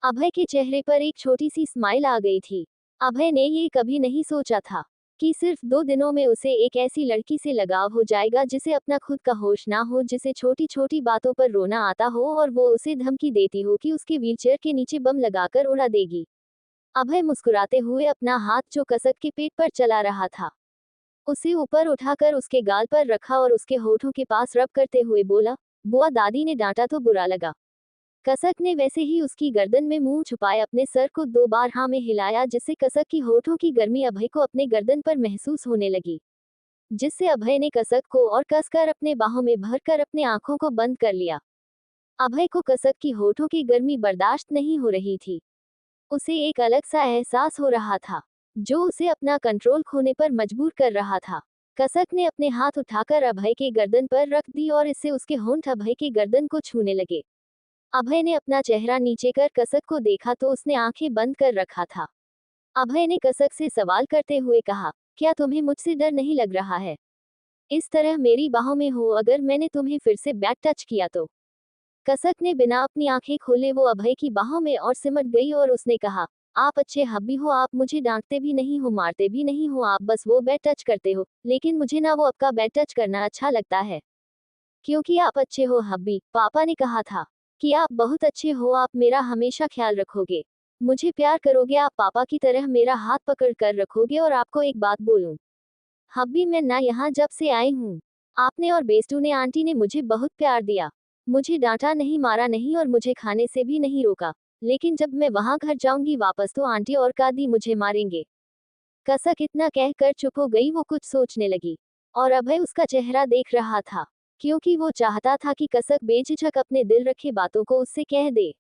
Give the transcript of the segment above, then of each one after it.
अभय के चेहरे पर एक छोटी सी स्माइल आ गई थी। अभय ने ये कभी नहीं सोचा था कि सिर्फ 2 दिनों में उसे एक ऐसी लड़की से लगाव हो जाएगा जिसे अपना खुद का होश ना हो, जिसे छोटी छोटी बातों पर रोना आता हो और वो उसे धमकी देती हो कि उसके व्हीलचेयर के नीचे बम लगाकर उड़ा देगी। अभय मुस्कुराते हुए अपना हाथ जो कसक के पेट पर चला रहा था, उसे ऊपर उठाकर उसके गाल पर रखा और उसके होठों के पास रब करते हुए बोला, बुआ दादी ने डांटा तो बुरा लगा। कसक ने वैसे ही उसकी गर्दन में मुंह छुपाए अपने सर को 2 बार हाँ में हिलाया, जिससे कसक की होठों की गर्मी अभय को अपने गर्दन पर महसूस होने लगी, जिससे अभय ने कसक को और कसकर अपने बाहों में भरकर अपने आंखों को बंद कर लिया। अभय को कसक की होठों की गर्मी बर्दाश्त नहीं हो रही थी। उसे एक अलग सा एहसास हो रहा था, जो उसे अपना कंट्रोल खोने पर मजबूर कर रहा था। कसक ने अपने हाथ उठाकर अभय के गर्दन पर रख दी और इससे उसके होंठ अभय के गर्दन को छूने लगे। अभय ने अपना चेहरा नीचे कर कसक को देखा तो उसने आंखें बंद कर रखा था। अभय ने कसक से सवाल करते हुए कहा, क्या तुम्हें मुझसे डर नहीं लग रहा है? इस तरह मेरी बाहों में हो, अगर मैंने तुम्हें फिर से बैक टच किया तो? कसक ने बिना अपनी आंखें खोले वो अभय की बाहों में और सिमट गई और उसने कहा, आप अच्छे हब्बी हो, आप मुझे डांटते भी नहीं हो, मारते भी नहीं हो, आप बस वो बैक टच करते हो, लेकिन मुझे ना वो आपका बैक टच करना अच्छा लगता है, क्योंकि आप अच्छे हो हब्बी। पापा ने कहा था कि आप बहुत अच्छे हो, आप मेरा हमेशा ख्याल रखोगे, मुझे प्यार करोगे, आप पापा की तरह मेरा हाथ पकड़ कर रखोगे। और आपको एक बात बोलूं हब्बी, मैं ना यहाँ जब से आई हूँ, आपने और बेस्टू ने आंटी ने मुझे बहुत प्यार दिया, मुझे डांटा नहीं, मारा नहीं और मुझे खाने से भी नहीं रोका, लेकिन जब मैं वहां घर जाऊंगी वापस तो आंटी और दादी मुझे मारेंगे। कसक इतना कहकर चुप हो गई, वो कुछ सोचने लगी और अभय उसका चेहरा देख रहा था, क्योंकि वो चाहता था कि कसक बेझिझक अपने दिल रखे बातों को उससे कह दे।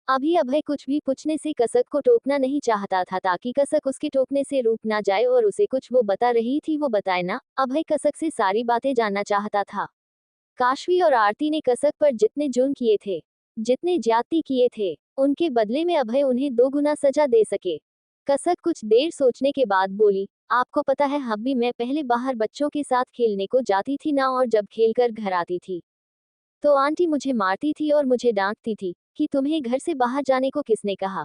अभी अभय कुछ भी पूछने से कसक को टोकना नहीं चाहता था, ताकि कसक उसके टोकने से रुक ना जाए और उसे कुछ वो बता रही थी वो बताए ना। अभय कसक से सारी बातें जानना चाहता था। काशवी और आरती ने कसक पर जितने जुर्म किए थे, जितने ज्यादती किए थे, उनके बदले में अभय उन्हें 2 गुना सजा दे सके। कसक कुछ देर सोचने के बाद बोली, आपको पता है हब्बी, मैं पहले बाहर बच्चों के साथ खेलने को जाती थी ना, और जब खेलकर घर आती थी तो आंटी मुझे मारती थी और मुझे डांटती थी कि तुम्हें घर से बाहर जाने को किसने कहा।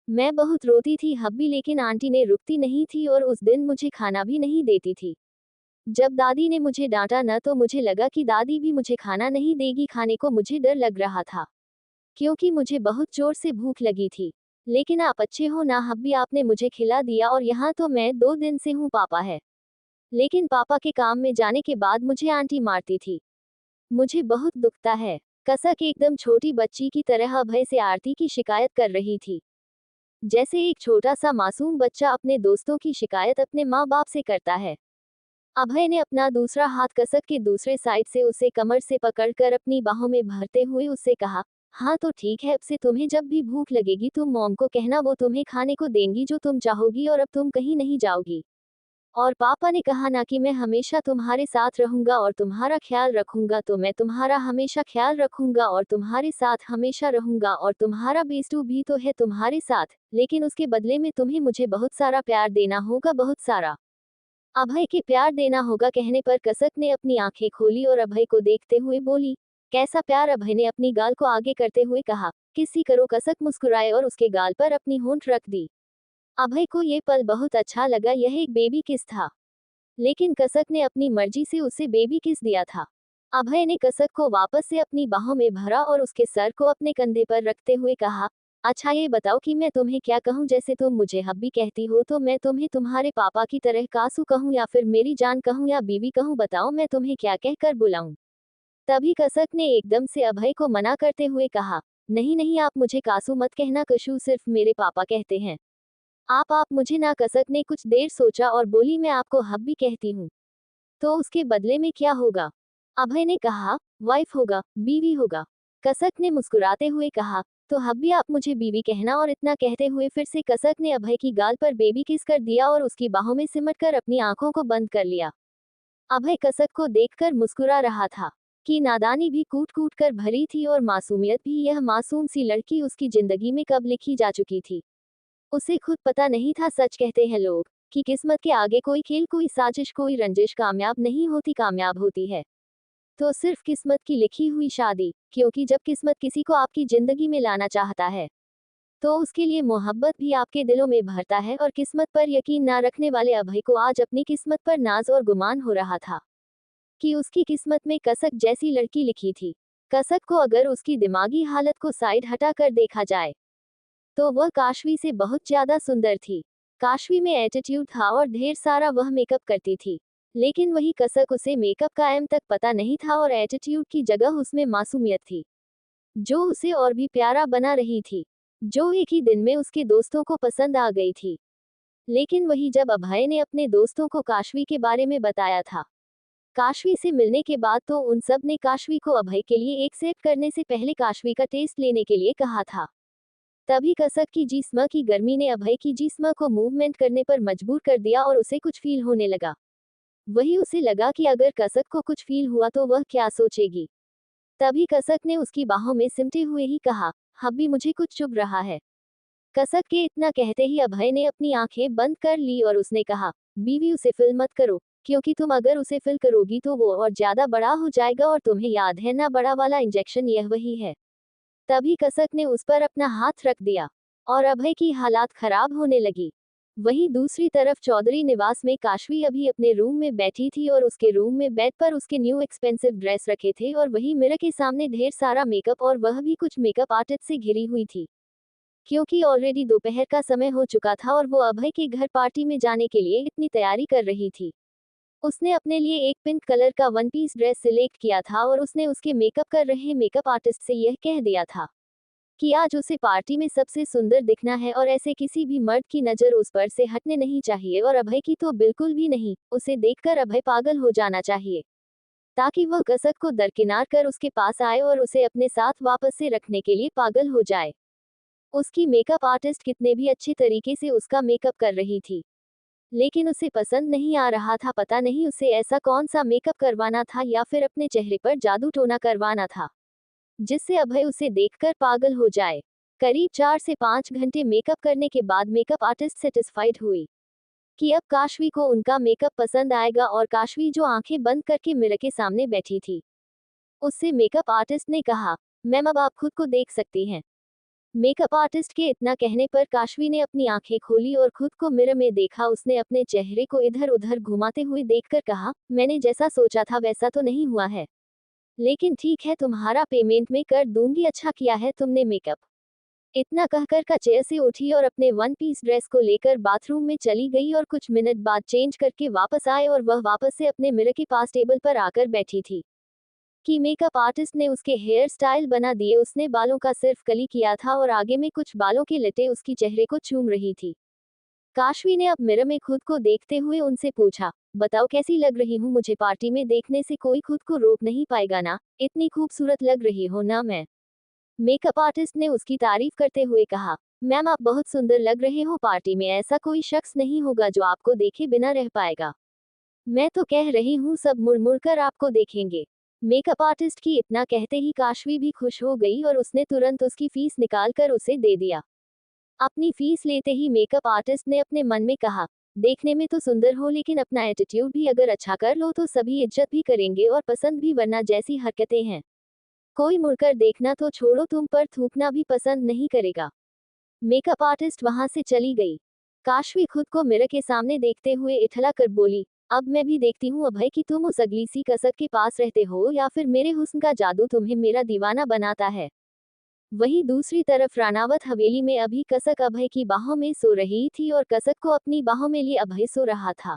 मैं बहुत रोती थी हब्बी, लेकिन आंटी ने रुकती नहीं थी और उस दिन मुझे खाना भी नहीं देती थी। जब दादी ने मुझे डांटा न, तो मुझे लगा कि दादी भी मुझे खाना नहीं देगी, खाने को मुझे डर लग रहा था, क्योंकि मुझे बहुत जोर से भूख लगी थी। लेकिन आप अच्छे हो ना हब्बी, आपने मुझे खिला दिया और यहाँ तो मैं 2 दिन से हूँ, पापा है, लेकिन पापा के काम में जाने के बाद मुझे आंटी मारती थी, मुझे बहुत दुखता है। कसक एकदम छोटी बच्ची की तरह अभय से आरती की शिकायत कर रही थी, जैसे एक छोटा सा मासूम बच्चा अपने दोस्तों की शिकायत अपने माँ बाप से करता है। अभय ने अपना दूसरा हाथ कसक के दूसरे साइड से उसे कमर से पकड़कर अपनी बाहों में भरते हुए उससे कहा, हाँ तो ठीक है, अब से तुम्हें जब भी भूख लगेगी तुम मॉम को कहना, वो तुम्हें खाने को देंगी जो तुम चाहोगी, और अब तुम कहीं नहीं जाओगी। और पापा ने कहा ना कि मैं हमेशा तुम्हारे साथ रहूंगा और तुम्हारा ख्याल रखूंगा, तो मैं तुम्हारा हमेशा ख्याल रखूंगा और तुम्हारे साथ हमेशा रहूंगा, और तुम्हारा बेस्टू भी तो है तुम्हारे साथ, लेकिन उसके बदले में तुम्हें मुझे बहुत सारा प्यार देना होगा, बहुत सारा। अभय के प्यार देना होगा कहने पर कसक ने अपनी आंखें खोली और अभय को देखते हुए बोली, कैसा प्यार? अभय ने अपनी गाल को आगे करते हुए कहा, किसी करो। कसक मुस्कुराए और उसके गाल पर अपनी होंठ रख दी। अभय को ये पल बहुत अच्छा लगा, यह एक बेबी किस था, लेकिन कसक ने अपनी मर्जी से उसे बेबी किस दिया था। अभय ने कसक को वापस से अपनी बाहों में भरा और उसके सर को अपने कंधे पर रखते हुए कहा, अच्छा ये बताओ कि मैं तुम्हें क्या कहूँ, जैसे तुम मुझे हब्बी कहती हो तो मैं तुम्हें तुम्हारे पापा की तरह कासू कहूँ या फिर मेरी जान कहूँ या बीवी कहूँ, बताओ मैं तुम्हें क्या कहकर बुलाऊं? तभी कसक ने एकदम से अभय को मना करते हुए कहा, नहीं नहीं, आप मुझे कासू मत कहना, कशू सिर्फ मेरे पापा कहते हैं। आप मुझे ना। कसक ने कुछ देर सोचा और बोली, मैं आपको हब्बी कहती हूँ तो उसके बदले में क्या होगा? अभय ने कहा, वाइफ होगा, बीवी होगा। कसक ने मुस्कुराते हुए कहा, तो हब्बी आप मुझे बीवी कहना। और इतना कहते हुए फिर से कसक ने अभय की गाल पर बेबी किस कर दिया और उसकी बाहों में सिमटकर अपनी आंखों को बंद कर लिया। अभय कसक को देखकर मुस्कुरा रहा था कि नादानी भी कूट कूट कर भरी थी और मासूमियत भी, यह मासूम सी लड़की उसकी जिंदगी में कब लिखी जा चुकी थी। उसे खुद पता नहीं था, सच कहते हैं लोग कि किस्मत के आगे कोई खेल, कोई साजिश, कोई रंजिश कामयाब नहीं होती, कामयाब होती है तो सिर्फ किस्मत की लिखी हुई शादी, क्योंकि जब किस्मत किसी को आपकी जिंदगी में लाना चाहता है तो उसके लिए मोहब्बत भी आपके दिलों में भरता है। और किस्मत पर यकीन ना रखने वाले अभय को आज अपनी किस्मत पर नाज और गुमान हो रहा था कि उसकी किस्मत में कसक जैसी लड़की लिखी थी। कसक को अगर उसकी दिमागी हालत को साइड हटा कर देखा जाए तो वह काशवी से बहुत ज्यादा सुंदर थी। काशवी में एटीट्यूड था और ढेर सारा वह मेकअप करती थी, लेकिन वही कसक उसे मेकअप का एम तक पता नहीं था और एटीट्यूड की जगह उसमें मासूमियत थी, जो उसे और भी प्यारा बना रही थी, जो एक ही दिन में उसके दोस्तों को पसंद आ गई थी। लेकिन वही जब अभय ने अपने दोस्तों को काशवी के बारे में बताया था, काशवी से मिलने के बाद तो उन सब ने काशवी को अभय के लिए एक्सेप्ट करने से पहले काशवी का टेस्ट लेने के लिए कहा था। तभी कसक की जिस्म की गर्मी ने अभय की जिस्म को मूवमेंट करने पर मजबूर कर दिया और उसे कुछ फील होने लगा। वही उसे लगा कि अगर कसक को कुछ फील हुआ तो वह क्या सोचेगी। तभी कसक ने उसकी बाहों में सिमटे हुए ही कहा, हब्बी मुझे कुछ चुभ रहा है। कसक के इतना कहते ही अभय ने अपनी आंखें बंद कर ली और उसने कहा, बीवी उसे फिल मत करो, क्योंकि तुम अगर उसे फिल करोगी तो वो और ज्यादा बड़ा हो जाएगा और तुम्हें याद है ना बड़ा वाला इंजेक्शन यह वही है। तभी कसक ने उस पर अपना हाथ रख दिया और अभय की हालात खराब होने लगी। वहीं दूसरी तरफ चौधरी निवास में काशवी अभी अपने रूम में बैठी थी और उसके रूम में बेड पर उसके न्यू एक्सपेंसिव ड्रेस रखे थे और वही मिरर के सामने ढेर सारा मेकअप और वह भी कुछ मेकअप आर्टिस्ट से घिरी हुई थी, क्योंकि ऑलरेडी दोपहर का समय हो चुका था और वो अभय के घर पार्टी में जाने के लिए इतनी तैयारी कर रही थी। उसने अपने लिए एक पिंक कलर का वन पीस ड्रेस सिलेक्ट किया था और उसने उसके मेकअप कर रहे मेकअप आर्टिस्ट से यह कह दिया था कि आज उसे पार्टी में सबसे सुंदर दिखना है और ऐसे किसी भी मर्द की नजर उस पर से हटने नहीं चाहिए और अभय की तो बिल्कुल भी नहीं। उसे देखकर अभय पागल हो जाना चाहिए ताकि वह कसक को दरकिनार कर उसके पास आए और उसे अपने साथ वापस से रखने के लिए पागल हो जाए। उसकी मेकअप आर्टिस्ट कितने भी अच्छे तरीके से उसका मेकअप कर रही थी, लेकिन उसे पसंद नहीं आ रहा था। पता नहीं उसे ऐसा कौन सा मेकअप करवाना था या फिर अपने चेहरे पर जादू टोना करवाना था जिससे अभय उसे देखकर पागल हो जाए। करीब 4 से 5 घंटे मेकअप करने के बाद मेकअप आर्टिस्ट सेटिस्फाइड हुई कि अब काशवी को उनका मेकअप पसंद आएगा और काशवी जो आंखें बंद करके मिरर के सामने बैठी थी, उससे मेकअप आर्टिस्ट ने कहा, मैम अब आप खुद को देख सकती हैं। मेकअप आर्टिस्ट के इतना कहने पर काशवी ने अपनी आंखें खोली और खुद को मिरर में देखा। उसने अपने चेहरे को इधर उधर घुमाते हुए देखकर कहा, मैंने जैसा सोचा था वैसा तो नहीं हुआ है, लेकिन ठीक है तुम्हारा पेमेंट में कर दूंगी, अच्छा किया है तुमने मेकअप। इतना कहकर का चेयर से उठी और अपने वन पीस ड्रेस को लेकर बाथरूम में चली गई और कुछ मिनट बाद चेंज करके वापस आए और वह वापस से अपने मिरर के पास टेबल पर आकर बैठी थी कि मेकअप आर्टिस्ट ने उसके हेयर स्टाइल बना दिए। उसने बालों का सिर्फ कली किया था और आगे में कुछ बालों के लटे उसकी चेहरे को चूम रही थी। काशवी ने अब मिरर में खुद को देखते हुए उनसे पूछा, बताओ कैसी लग रही हूँ, मुझे पार्टी में देखने से कोई खुद को रोक नहीं पाएगा ना, इतनी खूबसूरत लग रही हो ना मैं। मेकअप आर्टिस्ट ने उसकी तारीफ करते हुए कहा, मैम आप बहुत सुंदर लग रहे हो, पार्टी में ऐसा कोई शख्स नहीं होगा जो आपको देखे बिना रह पाएगा। मैं तो कह रही हूँ सब मुड़ मुड़ कर आपको देखेंगे। मेकअप आर्टिस्ट की इतना कहते ही काशवी भी खुश हो गई और उसने तुरंत उसकी फीस निकाल कर उसे दे दिया। अपनी फीस लेते ही मेकअप आर्टिस्ट ने अपने मन में कहा, देखने में तो सुंदर हो लेकिन अपना एटीट्यूड भी अगर अच्छा कर लो तो सभी इज्जत भी करेंगे और पसंद भी, वरना जैसी हरकतें हैं कोई मुड़कर देखना तो छोड़ो तुम पर थूकना भी पसंद नहीं करेगा। मेकअप आर्टिस्ट वहां से चली गई। काशवी खुद को मिरर के सामने देखते हुए इठला कर बोली, अब मैं भी देखती हूँ अभय कि तुम उस अगली सी कसक के पास रहते हो या फिर मेरे हुस्न का जादू तुम्हें मेरा दीवाना बनाता है। वहीं दूसरी तरफ रानावत हवेली में अभी कसक अभय की बाहों में सो रही थी और कसक को अपनी बाहों में लिए अभय सो रहा था।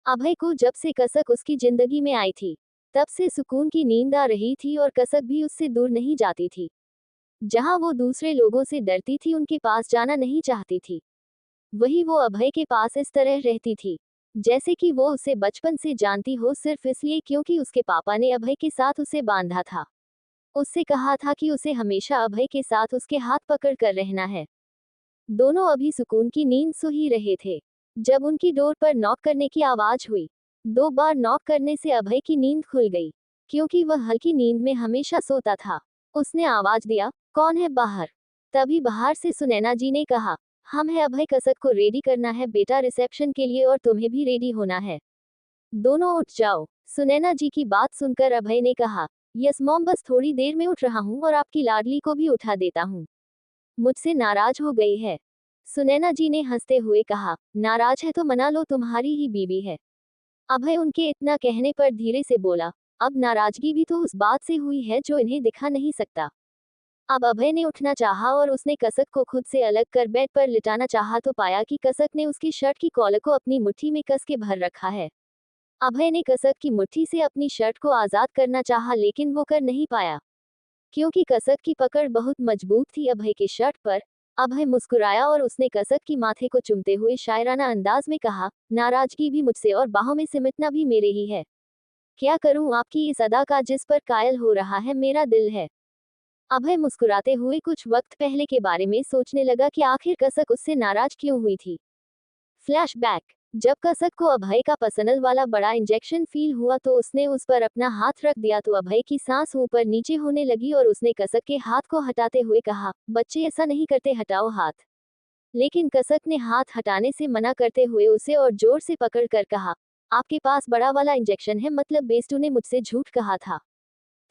अभय को जब से कसक उसकी जिंदगी में आई थी तब से सुकून की नींद आ रही थी और कसक भी उससे दूर नहीं जाती थी। जहां वो दूसरे लोगों से डरती थी, उनके पास जाना नहीं चाहती थी, वही वो अभय के पास इस तरह रहती थी जैसे कि वो उसे बचपन से जानती हो, सिर्फ इसलिए क्योंकि उसके पापा ने अभय के साथ उसे बांधा था। उससे कहा था कि उसे हमेशा अभय के साथ उसके हाथ पकड़ कर रहना है। दोनों अभी सुकून की नींद सो ही रहे थे जब उनकी डोर पर नॉक करने की आवाज हुई। 2 बार नॉक करने से अभय की नींद खुल गई, क्योंकि वह हल्की नींद में हमेशा सोता था। उसने आवाज दिया, कौन है बाहर? तभी बाहर से सुनैना जी ने कहा, हम है अभय, कसक को रेडी करना है बेटा रिसेप्शन के लिए और तुम्हें भी रेडी होना है, दोनों उठ जाओ। सुनैना जी की बात सुनकर अभय ने कहा, यस मॉम, बस थोड़ी देर में उठ रहा हूँ और आपकी लाडली को भी उठा देता हूँ। मुझसे नाराज हो गई है। सुनैना जी ने हंसते हुए कहा, नाराज है तो मना लो, तुम्हारी ही बीवी है। अभय उनके इतना कहने पर धीरे से बोला, अब नाराजगी भी तो उस बात से हुई है जो इन्हें दिखा नहीं सकता। अब अभय ने उठना चाहा और उसने कसक को खुद से अलग कर बेड पर लिटाना चाहा तो पाया कि कसक ने उसकी शर्ट की कॉलर को अपनी मुट्ठी में कस के भर रखा है। अभय ने कसक की मुट्ठी से अपनी शर्ट को आजाद करना चाहा लेकिन वो कर नहीं पाया, क्योंकि कसक की पकड़ बहुत मजबूत थी अभय की शर्ट पर। अभय मुस्कुराया और उसने कसक की माथे को चूमते हुए शायराना अंदाज में कहा, नाराजगी भी मुझसे और बाहों में सिमटना भी मेरे ही है। क्या करूं आपकी इस अदा का जिस पर कायल हो रहा है मेरा दिल है। अभय मुस्कुराते हुए कुछ वक्त पहले के बारे में सोचने लगा कि आखिर कसक उससे नाराज क्यों हुई थी। फ्लैशबैक। जब कसक को अभय का पसनल वाला बड़ा इंजेक्शन फील हुआ तो उसने उस पर अपना हाथ रख दिया तो अभय की सांस ऊपर नीचे होने लगी और उसने कसक के हाथ को हटाते हुए कहा, बच्चे ऐसा नहीं करते, हटाओ हाथ। लेकिन कसक ने हाथ हटाने से मना करते हुए उसे और जोर से पकड़ कर कहा, आपके पास बड़ा वाला इंजेक्शन है, मतलब बेस्टू ने मुझसे झूठ कहा था।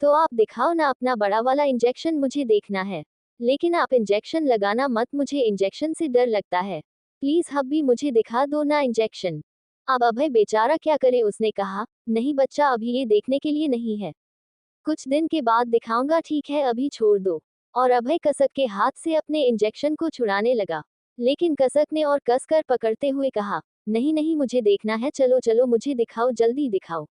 तो आप दिखाओ ना अपना बड़ा वाला इंजेक्शन, मुझे देखना है। लेकिन आप इंजेक्शन लगाना मत, मुझे इंजेक्शन से डर लगता है। प्लीज हब्बी मुझे दिखा दो ना इंजेक्शन। अब अभय बेचारा क्या करे, उसने कहा, नहीं बच्चा अभी ये देखने के लिए नहीं है, कुछ दिन के बाद दिखाऊंगा, ठीक है अभी छोड़ दो। और अभय कसक के हाथ से अपने इंजेक्शन को छुड़ाने लगा। लेकिन कसक ने और कसकर पकड़ते हुए कहा, नहीं नहीं मुझे देखना है, चलो चलो मुझे दिखाओ, जल्दी दिखाओ।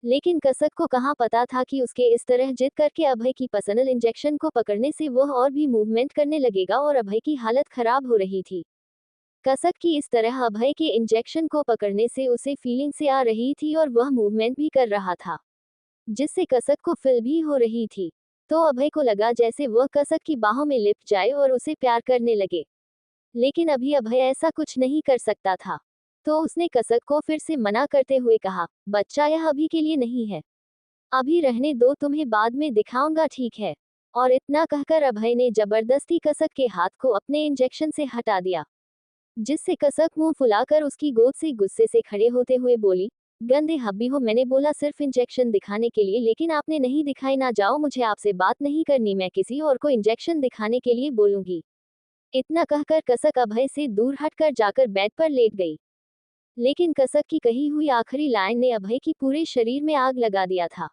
लेकिन कसक को कहाँ पता था कि उसके इस तरह जिद करके अभय की पर्सनल इंजेक्शन को पकड़ने से वह और भी मूवमेंट करने लगेगा और अभय की हालत खराब हो रही थी। कसक की इस तरह अभय के इंजेक्शन को पकड़ने से उसे फीलिंग से आ रही थी और वह मूवमेंट भी कर रहा था, जिससे कसक को फील भी हो रही थी। तो अभय को लगा जैसे वह कसक की बाहों में लिपट जाए और उसे प्यार करने लगे। लेकिन अभी अभय ऐसा कुछ नहीं कर सकता था। तो उसने कसक को फिर से मना करते हुए कहा, बच्चा यह अभी के लिए नहीं है, अभी रहने दो, तुम्हें बाद में दिखाऊंगा, ठीक है। और इतना कहकर अभय ने जबरदस्ती कसक के हाथ को अपने इंजेक्शन से हटा दिया, जिससे कसक मुंह फुलाकर उसकी गोद से गुस्से से खड़े होते हुए बोली, गंदे हब्बी हो, मैंने बोला सिर्फ इंजेक्शन दिखाने के लिए, लेकिन आपने नहीं दिखाई, ना जाओ, मुझे आपसे बात नहीं करनी, मैं किसी और को इंजेक्शन दिखाने के लिए बोलूंगी। इतना कहकर कसक अभय से दूर हटकर जाकर बेड पर लेट गई। लेकिन कसक की कही हुई आखिरी लाइन ने अभय की पूरे शरीर में आग लगा दिया था,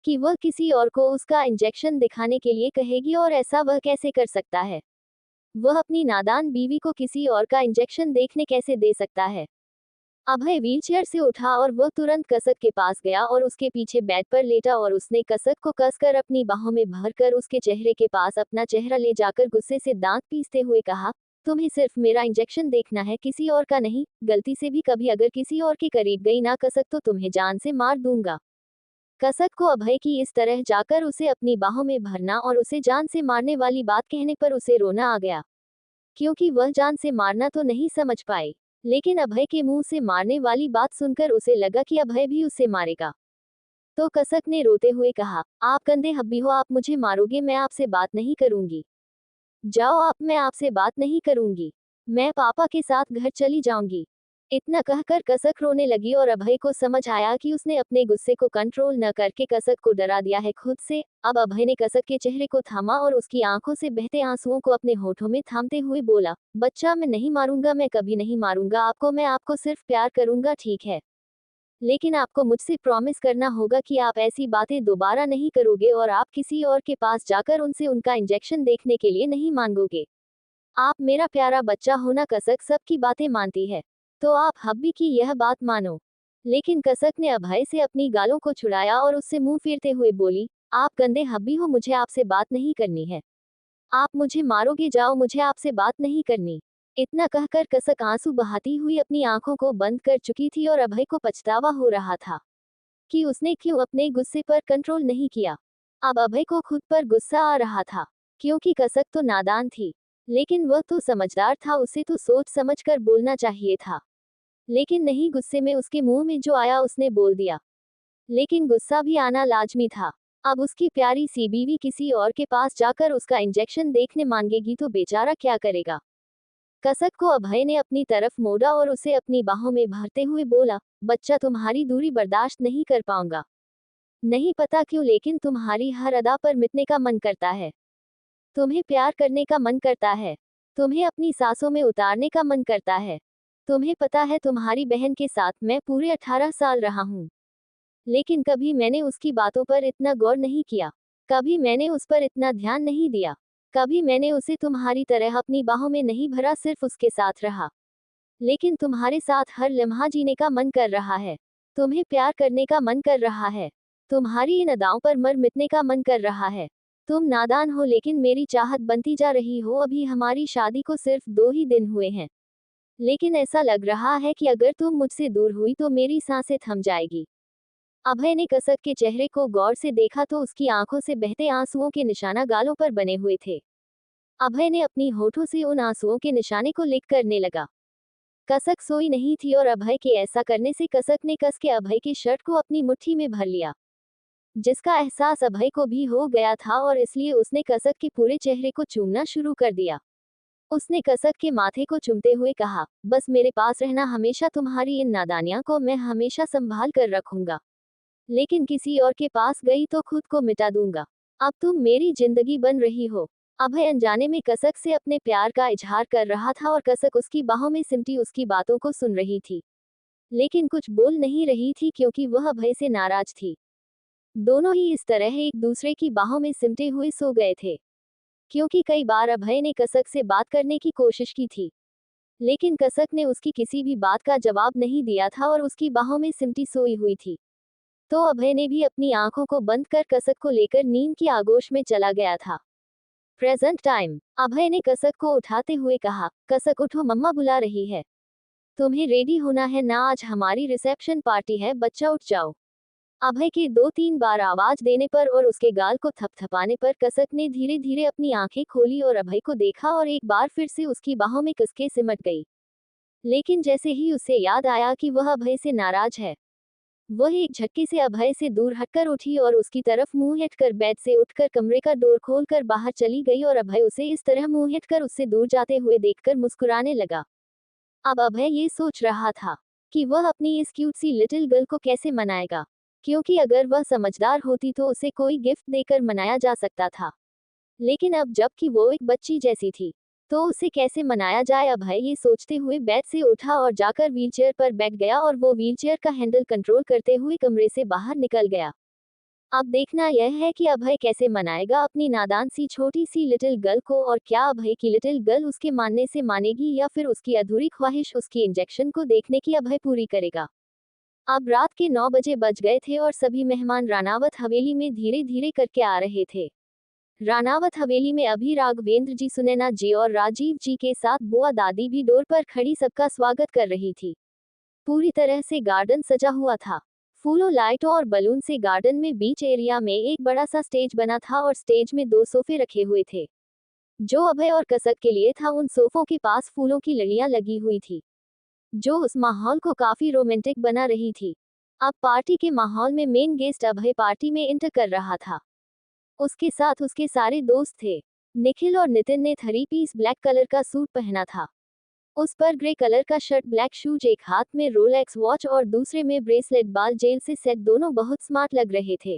कि वह किसी और को उसका इंजेक्शन दिखाने के लिए कहेगी, और ऐसा वह कैसे कर सकता है। वह अपनी नादान बीवी को किसी और का इंजेक्शन देखने कैसे दे सकता है। अभय व्हीलचेयर से उठा और वह तुरंत कसक के पास गया और उसके पीछे बेड पर लेटा और उसने कसक को कसकर अपनी बाहों में भरकर उसके चेहरे के पास अपना चेहरा ले जाकर गुस्से से दांत पीसते हुए कहा, तुम्हें सिर्फ मेरा इंजेक्शन देखना है, किसी और का नहीं। गलती से भी कभी अगर किसी और के करीब गई ना कसक तो तुम्हें जान से मार दूंगा। कसक को अभय की इस तरह जाकर उसे अपनी बाहों में भरना और उसे जान से मारने वाली बात कहने पर उसे रोना आ गया, क्योंकि वह जान से मारना तो नहीं समझ पाई, लेकिन अभय के मुंह से मारने वाली बात सुनकर उसे लगा कि अभय भी उसे मारेगा। तो कसक ने रोते हुए कहा, आप गंदे हब्बी हो, आप मुझे मारोगे, मैं आपसे बात नहीं करूंगी। जाओ आप, मैं आपसे बात नहीं करूंगी, मैं पापा के साथ घर चली जाऊंगी। इतना कहकर कसक रोने लगी और अभय को समझ आया कि उसने अपने गुस्से को कंट्रोल न करके कसक को डरा दिया है खुद से। अब अभय ने कसक के चेहरे को थामा और उसकी आंखों से बहते आंसुओं को अपने होठों में थामते हुए बोला, बच्चा मैं नहीं मारूंगा, मैं कभी नहीं मारूंगा आपको, मैं आपको सिर्फ प्यार करूंगा, ठीक है। लेकिन आपको मुझसे प्रॉमिस करना होगा कि आप ऐसी बातें दोबारा नहीं करोगे और आप किसी और के पास जाकर उनसे उनका इंजेक्शन देखने के लिए नहीं मांगोगे। आप मेरा प्यारा बच्चा होना। कसक सबकी बातें मानती है, तो आप हब्बी की यह बात मानो। लेकिन कसक ने अभय से अपनी गालों को छुड़ाया और उससे मुंह फेरते हुए बोली, आप गंदे हब्बी हो, मुझे आपसे बात नहीं करनी है, आप मुझे मारोगे, जाओ, मुझे आपसे बात नहीं करनी। इतना कहकर कसक आंसू बहाती हुई अपनी आंखों को बंद कर चुकी थी और अभय को पछतावा हो रहा था कि उसने क्यों अपने गुस्से पर कंट्रोल नहीं किया। अब अभय को खुद पर गुस्सा आ रहा था, क्योंकि कसक तो नादान थी, लेकिन वह तो समझदार था, उसे तो सोच समझकर बोलना चाहिए था। लेकिन नहीं, गुस्से में उसके मुंह में जो आया उसने बोल दिया। लेकिन गुस्सा भी आना लाजमी था। अब उसकी प्यारी सी बीवी किसी और के पास जाकर उसका इंजेक्शन देखने मांगेगी तो बेचारा क्या करेगा। कसक को अभय ने अपनी तरफ मोड़ा और उसे अपनी बाहों में भरते हुए बोला, बच्चा तुम्हारी दूरी बर्दाश्त नहीं कर पाऊंगा, नहीं पता क्यों, लेकिन तुम्हारी हर अदा पर मिटने का मन करता है। तुम्हें प्यार करने का मन करता है। तुम्हें अपनी सांसों में उतारने का मन करता है। तुम्हें पता है तुम्हारी बहन के साथ मैं पूरे 18 साल रहा हूँ। लेकिन कभी मैंने उसकी बातों पर इतना गौर नहीं किया। कभी मैंने उस पर इतना ध्यान नहीं दिया। कभी मैंने उसे तुम्हारी तरह अपनी बाहों में नहीं भरा, सिर्फ उसके साथ रहा। लेकिन तुम्हारे साथ हर लम्हा जीने का मन कर रहा है। तुम्हें प्यार करने का मन कर रहा है। तुम्हारी इन अदाओं पर मर मिटने का मन कर रहा है। तुम नादान हो, लेकिन मेरी चाहत बनती जा रही हो। अभी हमारी शादी को सिर्फ 2 ही दिन हुए हैं, लेकिन ऐसा लग रहा है कि अगर तुम मुझसे दूर हुई तो मेरी सांसें थम जाएगी। अभय ने कसक के चेहरे को गौर से देखा तो उसकी आंखों से बहते आंसुओं के निशाना गालों पर बने हुए थे। अभय ने अपनी होठों से उन आंसुओं के निशाने को लिख करने लगा। कसक सोई नहीं थी और अभय के ऐसा करने से कसक ने कस के अभय की शर्ट को अपनी मुट्ठी में भर लिया, जिसका एहसास अभय को भी हो गया था, और इसलिए उसने कसक के पूरे चेहरे को चूमना शुरू कर दिया। उसने कसक के माथे को चूमते हुए कहा, बस मेरे पास रहना हमेशा, तुम्हारी इन नादानियां को मैं हमेशा संभाल कर रखूंगा। लेकिन किसी और के पास गई तो खुद को मिटा दूंगा। अब तुम मेरी जिंदगी बन रही हो। अभय अनजाने में कसक से अपने प्यार का इजहार कर रहा था और कसक उसकी बाहों में सिमटी उसकी बातों को सुन रही थी, लेकिन कुछ बोल नहीं रही थी क्योंकि वह अभय से नाराज थी। दोनों ही इस तरह एक दूसरे की बाहों में सिमटे हुए सो गए थे, क्योंकि कई बार अभय ने कसक से बात करने की कोशिश की थी, लेकिन कसक ने उसकी किसी भी बात का जवाब नहीं दिया था और उसकी बाहों में सिमटी सोई हुई थी। तो अभय ने भी अपनी आंखों को बंद कर कसक को लेकर नींद की आगोश में चला गया था। Present time. अभय ने कसक को उठाते हुए कहा, कसक उठो, मम्मा बुला रही है। तुम्हें रेडी होना है ना, आज हमारी रिसेप्शन पार्टी है, बच्चा उठ जाओ। अभय के 2-3 बार आवाज देने पर और उसके गाल को थपथपाने पर कसक ने धीरे धीरे अपनी आंखें खोली और अभय को देखा और एक बार फिर से उसकी बाहों में कसके सिमट गई। लेकिन जैसे ही उसे याद आया कि वह अभय से नाराज है, वह एक झटके से अभय से दूर हटकर उठी और उसकी तरफ मुंह हटकर बेड से उठकर कमरे का डोर खोलकर बाहर चली गई और अभय उसे इस तरह मुंह हटकर उससे दूर जाते हुए देखकर मुस्कुराने लगा। अब अभय ये सोच रहा था कि वह अपनी इस क्यूट सी लिटिल गर्ल को कैसे मनाएगा, क्योंकि अगर वह समझदार होती तो उसे कोई गिफ्ट देकर मनाया जा सकता था, लेकिन अब जबकि वो एक बच्ची जैसी थी तो उसे कैसे मनाया जाए। अभय ये सोचते हुए बेड से उठा और जाकर व्हीलचेयर पर बैठ गया और वो व्हीलचेयर का हैंडल कंट्रोल करते हुए कमरे से बाहर निकल गया। अब देखना यह है कि अभय कैसे मनाएगा अपनी नादान सी छोटी सी लिटिल गर्ल को, और क्या अभय की लिटिल गर्ल उसके मानने से मानेगी या फिर उसकी अधूरी ख्वाहिश उसकी इंजेक्शन को देखने की अभय पूरी करेगा। अब रात के 9 बजे बज गए थे और सभी मेहमान रानावत हवेली में धीरे धीरे करके आ रहे थे। रानावत हवेली में अभी राघवेंद्र जी, सुनैना जी और राजीव जी के साथ बुआ दादी भी डोर पर खड़ी सबका स्वागत कर रही थी। पूरी तरह से गार्डन सजा हुआ था। फूलों, लाइटों और बलून से गार्डन में बीच एरिया में एक बड़ा सा स्टेज बना था और स्टेज में 2 सोफे रखे हुए थे, जो अभय और कसक के लिए था। उन सोफों के पास फूलों की लड़ियां लगी हुई थी, जो उस माहौल को काफी रोमांटिक बना रही थी। अब पार्टी के माहौल में मेन गेस्ट अभय पार्टी में एंटर कर रहा था। उसके साथ उसके सारे दोस्त थे। निखिल और नितिन ने 3 पीस ब्लैक कलर का सूट पहना था। उस पर ग्रे कलर का शर्ट, ब्लैक शूज, एक हाथ में रोलेक्स वॉच और दूसरे में ब्रेसलेट, बाल जेल से सेट, दोनों बहुत स्मार्ट लग रहे थे।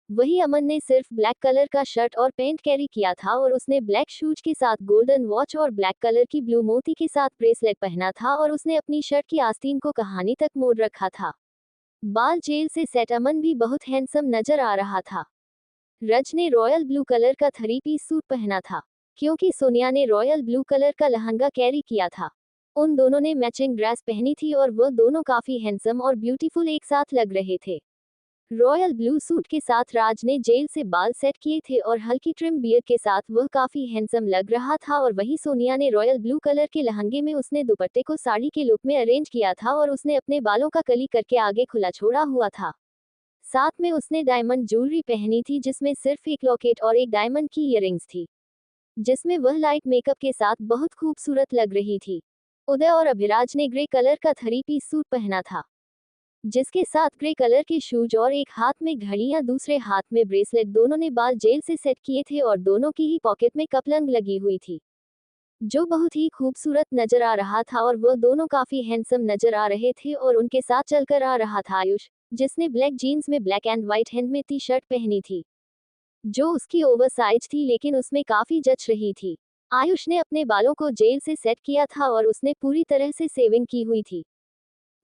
वही अमन ने सिर्फ ब्लैक कलर का शर्ट और पैंट कैरी किया था और उसने ब्लैक शूज के साथ गोल्डन वॉच और ब्लैक कलर की ब्लू मोती के साथ ब्रेसलेट पहना था और उसने अपनी शर्ट की आस्तीन को कहानी तक मोड़ रखा था। बाल जेल से सेट अमन भी बहुत हैंडसम नजर आ रहा था। रज ने रॉयल ब्लू कलर का 3 पीस सूट पहना था, क्योंकि सोनिया ने रॉयल ब्लू कलर का लहंगा कैरी किया था। उन दोनों ने मैचिंग ड्रेस पहनी थी और वह दोनों काफी हैंडसम और ब्यूटीफुल एक साथ लग रहे थे। रॉयल ब्लू सूट के साथ राज ने जेल से बाल सेट किए थे और हल्की ट्रिम बियर्ड के साथ वह काफी हैंडसम लग रहा था, और वही सोनिया ने रॉयल ब्लू कलर के लहंगे में उसने दुपट्टे को साड़ी के लुक में अरेंज किया था और उसने अपने बालों का कली करके आगे खुला छोड़ा हुआ था। साथ में उसने डायमंड ज्वेलरी पहनी थी, जिसमें सिर्फ एक लॉकेट और एक डायमंड की ईयरिंग्स थी, जिसमें वह लाइट मेकअप के साथ बहुत खूबसूरत लग रही थी। उदय और अभिराज ने ग्रे कलर का 3 पीस सूट पहना था, जिसके साथ ग्रे कलर के शूज और एक हाथ में घड़ियां, दूसरे हाथ में ब्रेसलेट। दोनों ने बाल जेल से सेट किए थे और दोनों की ही पॉकेट में कपलंग लगी हुई थी, जो बहुत ही खूबसूरत नजर आ रहा था, और वह दोनों काफी हैंडसम नजर आ रहे थे। और उनके साथ चलकर आ रहा था आयुष, जिसने ब्लैक जीन्स में ब्लैक एंड व्हाइट हैंड में टी शर्ट पहनी थी। जो उसकी ओवरसाइज थी लेकिन उसमें काफी जच रही थी। आयुष ने अपने बालों को जेल से सेट किया था और उसने पूरी तरह से सेविंग की हुई थी,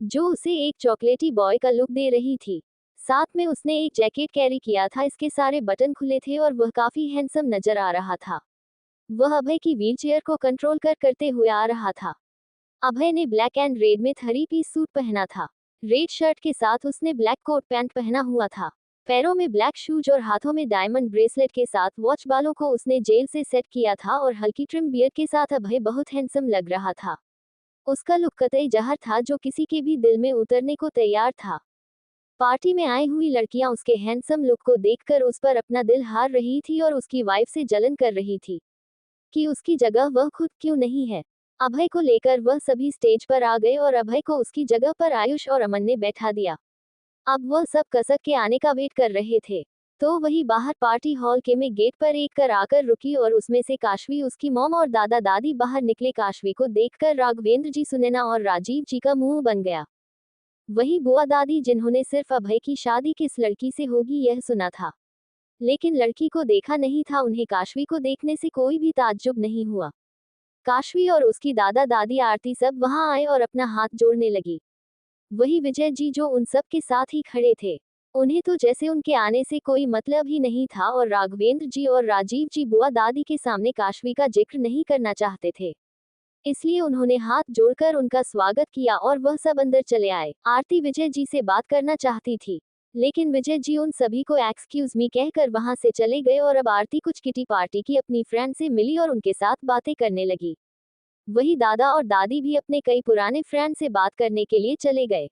जो उसे एक चॉकलेटी बॉय का लुक दे रही थी। साथ में उसने एक जैकेट कैरी किया था, इसके सारे बटन खुले थे और वह काफी हैंडसम नजर आ रहा था। वह अभय की व्हीलचेयर को कंट्रोल करते हुए आ रहा था। अभय ने ब्लैक एंड रेड में 3 पीस सूट पहना था। रेड शर्ट के साथ उसने ब्लैक कोट पैंट पहना हुआ था। पैरों में ब्लैक शूज और हाथों में डायमंड ब्रेसलेट के साथ वॉच। बालों को उसने जेल से सेट किया था और हल्की ट्रिम बियर्ड के साथ अभय बहुत हैंडसम लग रहा था। उसका लुक कतई जहर था, जो किसी के भी दिल में उतरने को तैयार था। पार्टी में आई हुई लड़कियां उसके हैंडसम लुक को देखकर उस पर अपना दिल हार रही थी और उसकी वाइफ से जलन कर रही थी कि उसकी जगह वह खुद क्यों नहीं है। अभय को लेकर वह सभी स्टेज पर आ गए और अभय को उसकी जगह पर आयुष और अमन ने बैठा दिया। अब वह सब कसक के आने का वेट कर रहे थे। तो वही बाहर पार्टी हॉल के में गेट पर एक कर आकर रुकी और उसमें से काशवी, उसकी मॉम और दादा दादी बाहर निकले। काशवी को देखकर राघवेंद्र जी, सुनैना और राजीव जी का मुंह बन गया। वही बुआ दादी, जिन्होंने सिर्फ अभय की शादी किस लड़की से होगी यह सुना था, लेकिन लड़की को देखा नहीं था, उन्हें काशवी को देखने से कोई भी ताज्जुब नहीं हुआ। काशवी और उसकी दादा दादी आरती सब वहां आए और अपना हाथ जोड़ने लगी। वही विजय जी, जो उन सब के साथ ही खड़े थे। उन्हें तो जैसे उनके आने से कोई मतलब ही नहीं था और राघवेंद्र जी और राजीव जी बुआ दादी के सामने काशवी का जिक्र नहीं करना चाहते थे, इसलिए उन्होंने हाथ जोड़कर उनका स्वागत किया और वह सब अंदर चले आए। आरती विजय जी से बात करना चाहती थी, लेकिन विजय जी उन सभी को एक्सक्यूज मी कहकर वहां से चले गए और अब आरती कुछ किटी पार्टी की अपनी फ्रेंड से मिली और उनके साथ बातें करने लगी। वही दादा और दादी भी अपने कई पुराने फ्रेंड से बात करने के लिए चले गए,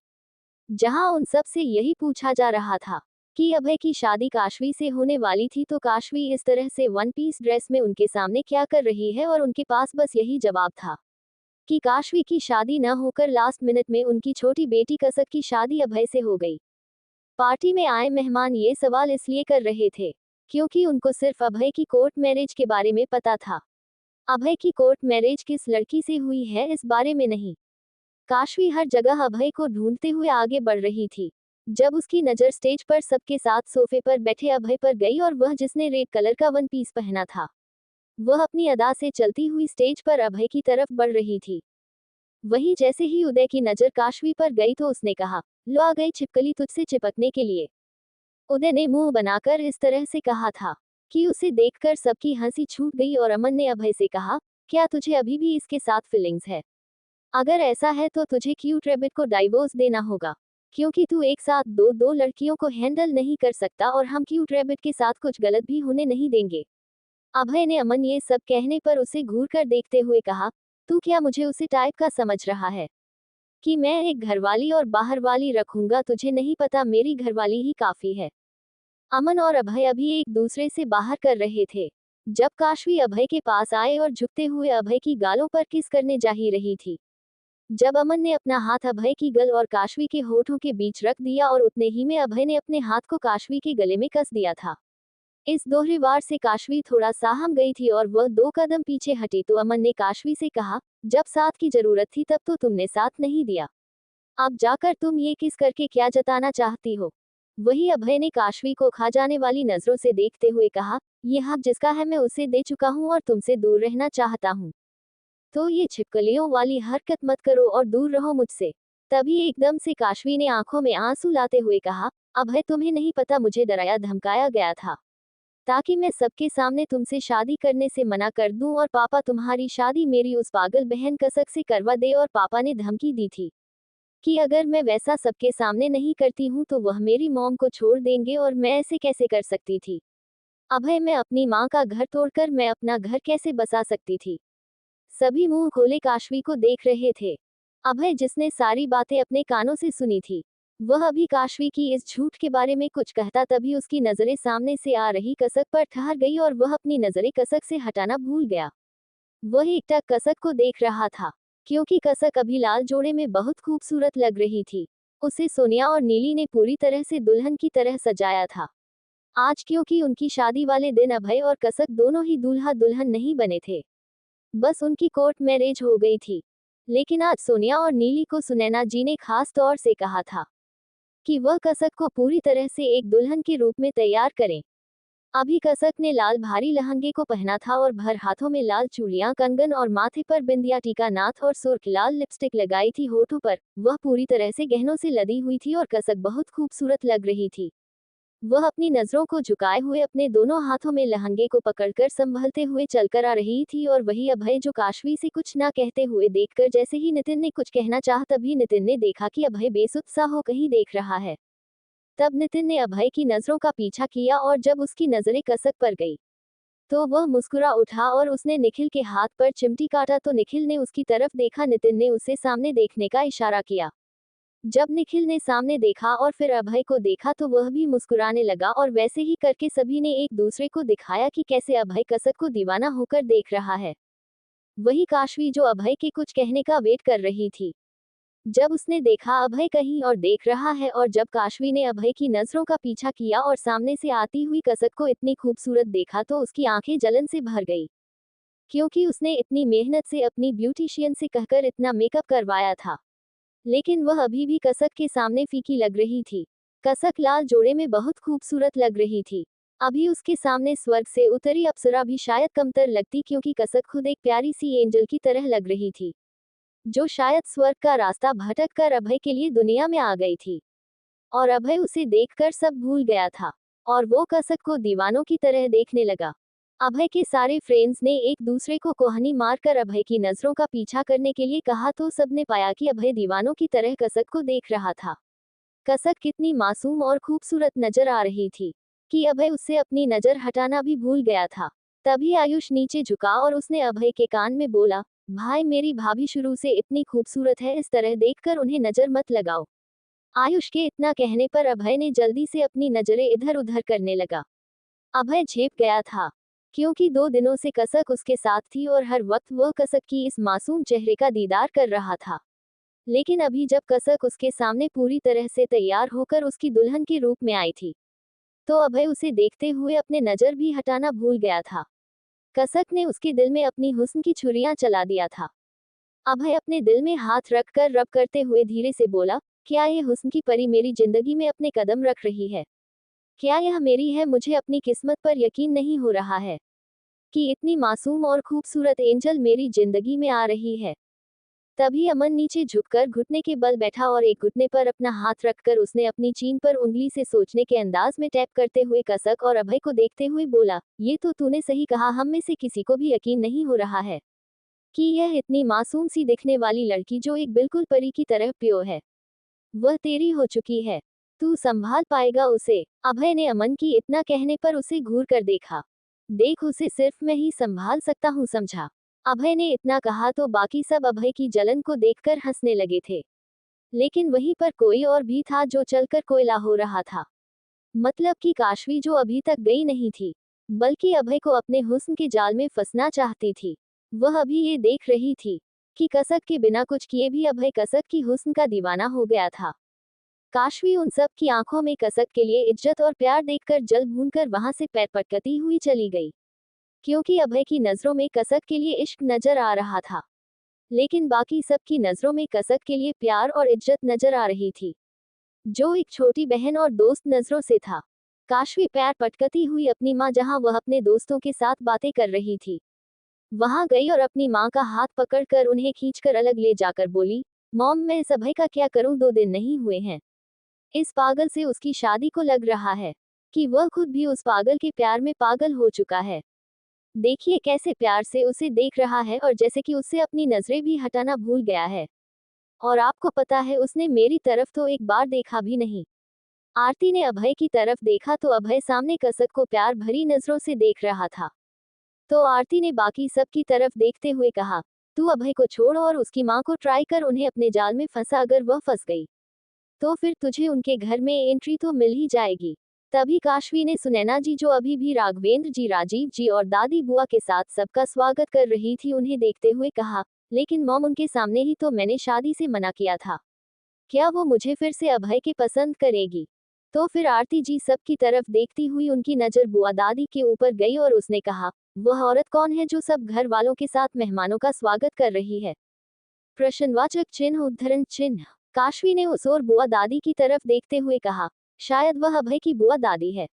जहां उन सब से यही पूछा जा रहा था कि अभय की शादी काशवी से होने वाली थी, तो काशवी इस तरह से 1 पीस ड्रेस में उनके सामने क्या कर रही है, और उनके पास बस यही जवाब था कि काशवी की शादी न होकर लास्ट मिनट में उनकी छोटी बेटी कसक की शादी अभय से हो गई। पार्टी में आए मेहमान ये सवाल इसलिए कर रहे थे क्योंकि उनको सिर्फ अभय की कोर्ट मैरिज के बारे में पता था। अभय की कोर्ट मैरिज किस लड़की से हुई है इस बारे में नहीं। काशवी हर जगह अभय को ढूंढते हुए आगे बढ़ रही थी। जब उसकी नज़र स्टेज पर सबके साथ सोफे पर बैठे अभय पर गई और वह जिसने रेड कलर का 1 पीस पहना था, वह अपनी अदा से चलती हुई स्टेज पर अभय की तरफ बढ़ रही थी। वही जैसे ही उदय की नज़र काशवी पर गई तो उसने कहा, लो आ गई छिपकली तुझसे चिपकने के लिए। उदय ने मुंह बनाकर इस तरह से कहा था कि उसे देखकर सबकी हंसी छूट गई और अमन ने अभय से कहा, क्या तुझे अभी भी इसके साथ फीलिंग्स है? अगर ऐसा है तो तुझे क्यूट रैबिट को डाइवोर्स देना होगा, क्योंकि तू एक साथ दो दो लड़कियों को हैंडल नहीं कर सकता और हम क्यूट रैबिट के साथ कुछ गलत भी होने नहीं देंगे। अभय ने अमन ये सब कहने पर उसे घूर कर देखते हुए कहा, तू क्या मुझे उसी टाइप का समझ रहा है कि मैं एक घरवाली और बाहर वाली रखूंगा? तुझे नहीं पता मेरी घरवाली ही काफी है। अमन और अभय अभी एक दूसरे से बाहर कर रहे थे जब काशवी अभय के पास आए और झुकते हुए अभय की गालों पर किस करने जा ही रही थी। जब अमन ने अपना हाथ अभय की गल और काशवी के होठों के बीच रख दिया और उतने ही में अभय ने अपने हाथ को काशवी के गले में कस दिया था। इस दोहरे वार से काशवी थोड़ा सहम गई थी और वह 2 कदम पीछे हटी तो अमन ने काशवी से कहा, जब साथ की जरूरत थी तब तो तुमने साथ नहीं दिया, अब जाकर तुम ये किस करके क्या जताना चाहती हो? वही अभय ने काशवी को खा जाने वाली नजरों से देखते हुए कहा, ये हक जिसका है मैं उसे दे चुका हूँ और तुमसे दूर रहना चाहता हूँ, तो ये छिपकलियों वाली हरकत मत करो और दूर रहो मुझसे। तभी एकदम से काशवी ने आंखों में आंसू लाते हुए कहा, अभय तुम्हें नहीं पता मुझे डराया धमकाया गया था ताकि मैं सबके सामने तुमसे शादी करने से मना कर दूं और पापा तुम्हारी शादी मेरी उस पागल बहन कसक से करवा दे, और पापा ने धमकी दी थी कि अगर मैं वैसा सबके सामने नहीं करती हूँ तो वह मेरी मॉम को छोड़ देंगे, और मैं ऐसे कैसे कर सकती थी? अभय, मैं अपनी माँ का घर तोड़कर मैं अपना घर कैसे बसा सकती थी? सभी मुंह खोले काशवी को देख रहे थे। अभय, जिसने सारी बातें अपने कानों से सुनी थी, वह अभी काशवी की इस झूठ के बारे में कुछ कहता तभी उसकी नजरें सामने से आ रही कसक पर ठहर गई और वह अपनी नजरें कसक से हटाना भूल गया। वह एकटक कसक को देख रहा था क्योंकि कसक अभी लाल जोड़े में बहुत खूबसूरत लग रही थी। उसे सोनिया और नीली ने पूरी तरह से दुल्हन की तरह सजाया था। आज क्योंकि उनकी शादी वाले दिन अभय और कसक दोनों ही दूल्हा दुल्हन नहीं बने थे, बस उनकी कोर्ट मैरिज हो गई थी। लेकिन आज सोनिया और नीली को सुनैना जी ने खास तौर से कहा था कि वह कसक को पूरी तरह से एक दुल्हन के रूप में तैयार करें। अभी कसक ने लाल भारी लहंगे को पहना था और भर हाथों में लाल चूड़ियां, कंगन और माथे पर बिंदिया, टीका, नाथ और सुर्ख लाल लिपस्टिक लगाई थी होठों पर। वह पूरी तरह से गहनों से लदी हुई थी और कसक बहुत खूबसूरत लग रही थी। वह अपनी नजरों को झुकाए हुए अपने दोनों हाथों में लहंगे को पकड़कर संभलते हुए चलकर आ रही थी, और वही अभय जो काशवी से कुछ ना कहते हुए देखकर जैसे ही नितिन ने कुछ कहना चाहा तभी नितिन ने देखा कि अभय बेसुत्साह हो कहीं देख रहा है। तब नितिन ने अभय की नजरों का पीछा किया और जब उसकी नजरें कसक पर गई तो वह मुस्कुरा उठा और उसने निखिल के हाथ पर चिमटी काटा तो निखिल ने उसकी तरफ देखा। नितिन ने उसे सामने देखने का इशारा किया। जब निखिल ने सामने देखा और फिर अभय को देखा तो वह भी मुस्कुराने लगा, और वैसे ही करके सभी ने एक दूसरे को दिखाया कि कैसे अभय कसक को दीवाना होकर देख रहा है। वही काशवी जो अभय के कुछ कहने का वेट कर रही थी। जब उसने देखा अभय कहीं और देख रहा है और जब काशवी ने अभय की नजरों का पीछा किया और सामने से आती हुई कसक को इतनी खूबसूरत देखा तो उसकी आंखें जलन से भर गई, क्योंकि उसने इतनी मेहनत से अपनी ब्यूटिशियन से कहकर इतना मेकअप करवाया था, लेकिन वह अभी भी कसक के सामने फीकी लग रही थी। कसक लाल जोड़े में बहुत खूबसूरत लग रही थी। अभी उसके सामने स्वर्ग से उतरी अप्सरा भी शायद कमतर लगती, क्योंकि कसक खुद एक प्यारी सी एंजल की तरह लग रही थी, जो शायद स्वर्ग का रास्ता भटक कर अभय के लिए दुनिया में आ गई थी। और अभय उसे देखकर सब भूल गया था और वो कसक को दीवानों की तरह देखने लगा। अभय के सारे फ्रेंड्स ने एक दूसरे को कोहनी मारकर अभय की नजरों का पीछा करने के लिए कहा तो सबने पाया कि अभय दीवानों की तरह कसक को देख रहा था। कसक कितनी मासूम और खूबसूरत नजर आ रही थी कि अभय उससे अपनी नजर हटाना भी भूल गया था। तभी आयुष नीचे झुका और उसने अभय के कान में बोला, भाई मेरी भाभी शुरू से इतनी खूबसूरत है, इस तरह देखकर उन्हें नजर मत लगाओ। आयुष के इतना कहने पर अभय ने जल्दी से अपनी नजरें इधर उधर करने लगा। अभय झेप गया था, क्योंकि 2 दिनों से कसक उसके साथ थी और हर वक्त वह कसक की इस मासूम चेहरे का दीदार कर रहा था। लेकिन अभी जब कसक उसके सामने पूरी तरह से तैयार होकर उसकी दुल्हन के रूप में आई थी तो अभय उसे देखते हुए अपने नजर भी हटाना भूल गया था। कसक ने उसके दिल में अपनी हुस्न की छुरियां चला दिया था। अभय अपने दिल में हाथ रखकर रब करते हुए धीरे से बोला, क्या ये हुस्न की परी मेरी जिंदगी में अपने कदम रख रही है? क्या यह मेरी है? मुझे अपनी किस्मत पर यकीन नहीं हो रहा है कि इतनी मासूम और खूबसूरत एंजल मेरी जिंदगी में आ रही है। तभी अमन नीचे झुककर घुटने के बल बैठा और एक घुटने पर अपना हाथ रखकर उसने अपनी चीन पर उंगली से सोचने के अंदाज में टैप करते हुए कसक और अभय को देखते हुए बोला, ये तो तूने सही कहा, हम में से किसी को भी यकीन नहीं हो रहा है कि यह इतनी मासूम सी दिखने वाली लड़की जो एक बिल्कुल परी की तरह प्योर है, वह तेरी हो चुकी है। तू संभाल पाएगा उसे? अभय ने अमन की इतना कहने पर उसे घूर कर देखा। देख, उसे सिर्फ मैं ही संभाल सकता हूँ, समझा? अभय ने इतना कहा तो बाकी सब अभय की जलन को देखकर हंसने लगे थे, लेकिन वहीं पर कोई और भी था जो चलकर कोयला हो रहा था। मतलब कि काशवी, जो अभी तक गई नहीं थी बल्कि अभय को अपने हुस्न के जाल में फंसना चाहती थी। वह अभी ये देख रही थी कि कसक के बिना कुछ किए भी अभय कसक की हुस्न का दीवाना हो गया था। काशवी उन सब की आंखों में कसक के लिए इज्जत और प्यार देखकर जल भूनकर वहां से पैर पटकती हुई चली गई, क्योंकि अभय की नजरों में कसक के लिए इश्क नजर आ रहा था, लेकिन बाकी सब की नजरों में कसक के लिए प्यार और इज्जत नजर आ रही थी, जो एक छोटी बहन और दोस्त नजरों से था। काशवी पैर पटकती हुई अपनी माँ, जहाँ वह अपने दोस्तों के साथ बातें कर रही थी, वहां गई और अपनी माँ का हाथ पकड़कर उन्हें खींचकर अलग ले जाकर बोली, मॉम मैं इस अभय का क्या करूं? 2 दिन नहीं हुए हैं, इस पागल से उसकी शादी को लग रहा है कि वह खुद भी उस पागल के प्यार में पागल हो चुका है। देखिए कैसे प्यार से उसे देख रहा है और जैसे कि उससे अपनी नजरें भी हटाना भूल गया है। और आपको पता है, उसने मेरी तरफ तो एक बार देखा भी नहीं। आरती ने अभय की तरफ देखा तो अभय सामने कसक को प्यार भरी नजरों से देख रहा था। तो आरती ने बाकी सब की तरफ देखते हुए कहा, तू अभय को छोड़ और उसकी माँ को ट्राई कर, उन्हें अपने जाल में फंसा, अगर वह फंस गई तो फिर तुझे उनके घर में एंट्री तो मिल ही जाएगी। तभी काशवी ने सुनैना जी, जो अभी भी राघवेंद्र जी, राजीव जी और दादी बुआ के साथ सबका स्वागत कर रही थी, उन्हें देखते हुए कहा, लेकिन मॉम उनके सामने ही तो मैंने शादी से मना किया था, क्या वो मुझे फिर से अभय के पसंद करेगी? तो फिर आरती जी सब की तरफ देखती हुई उनकी नजर बुआ दादी के ऊपर गई और उसने कहा, वह औरत कौन है जो सब घर वालों के साथ मेहमानों का स्वागत कर रही है? प्रश्नवाचक चिन्ह उद्धरण चिन्ह। काशवी ने उस और बुआ दादी की तरफ देखते हुए कहा, शायद वह अभय की बुआ दादी है।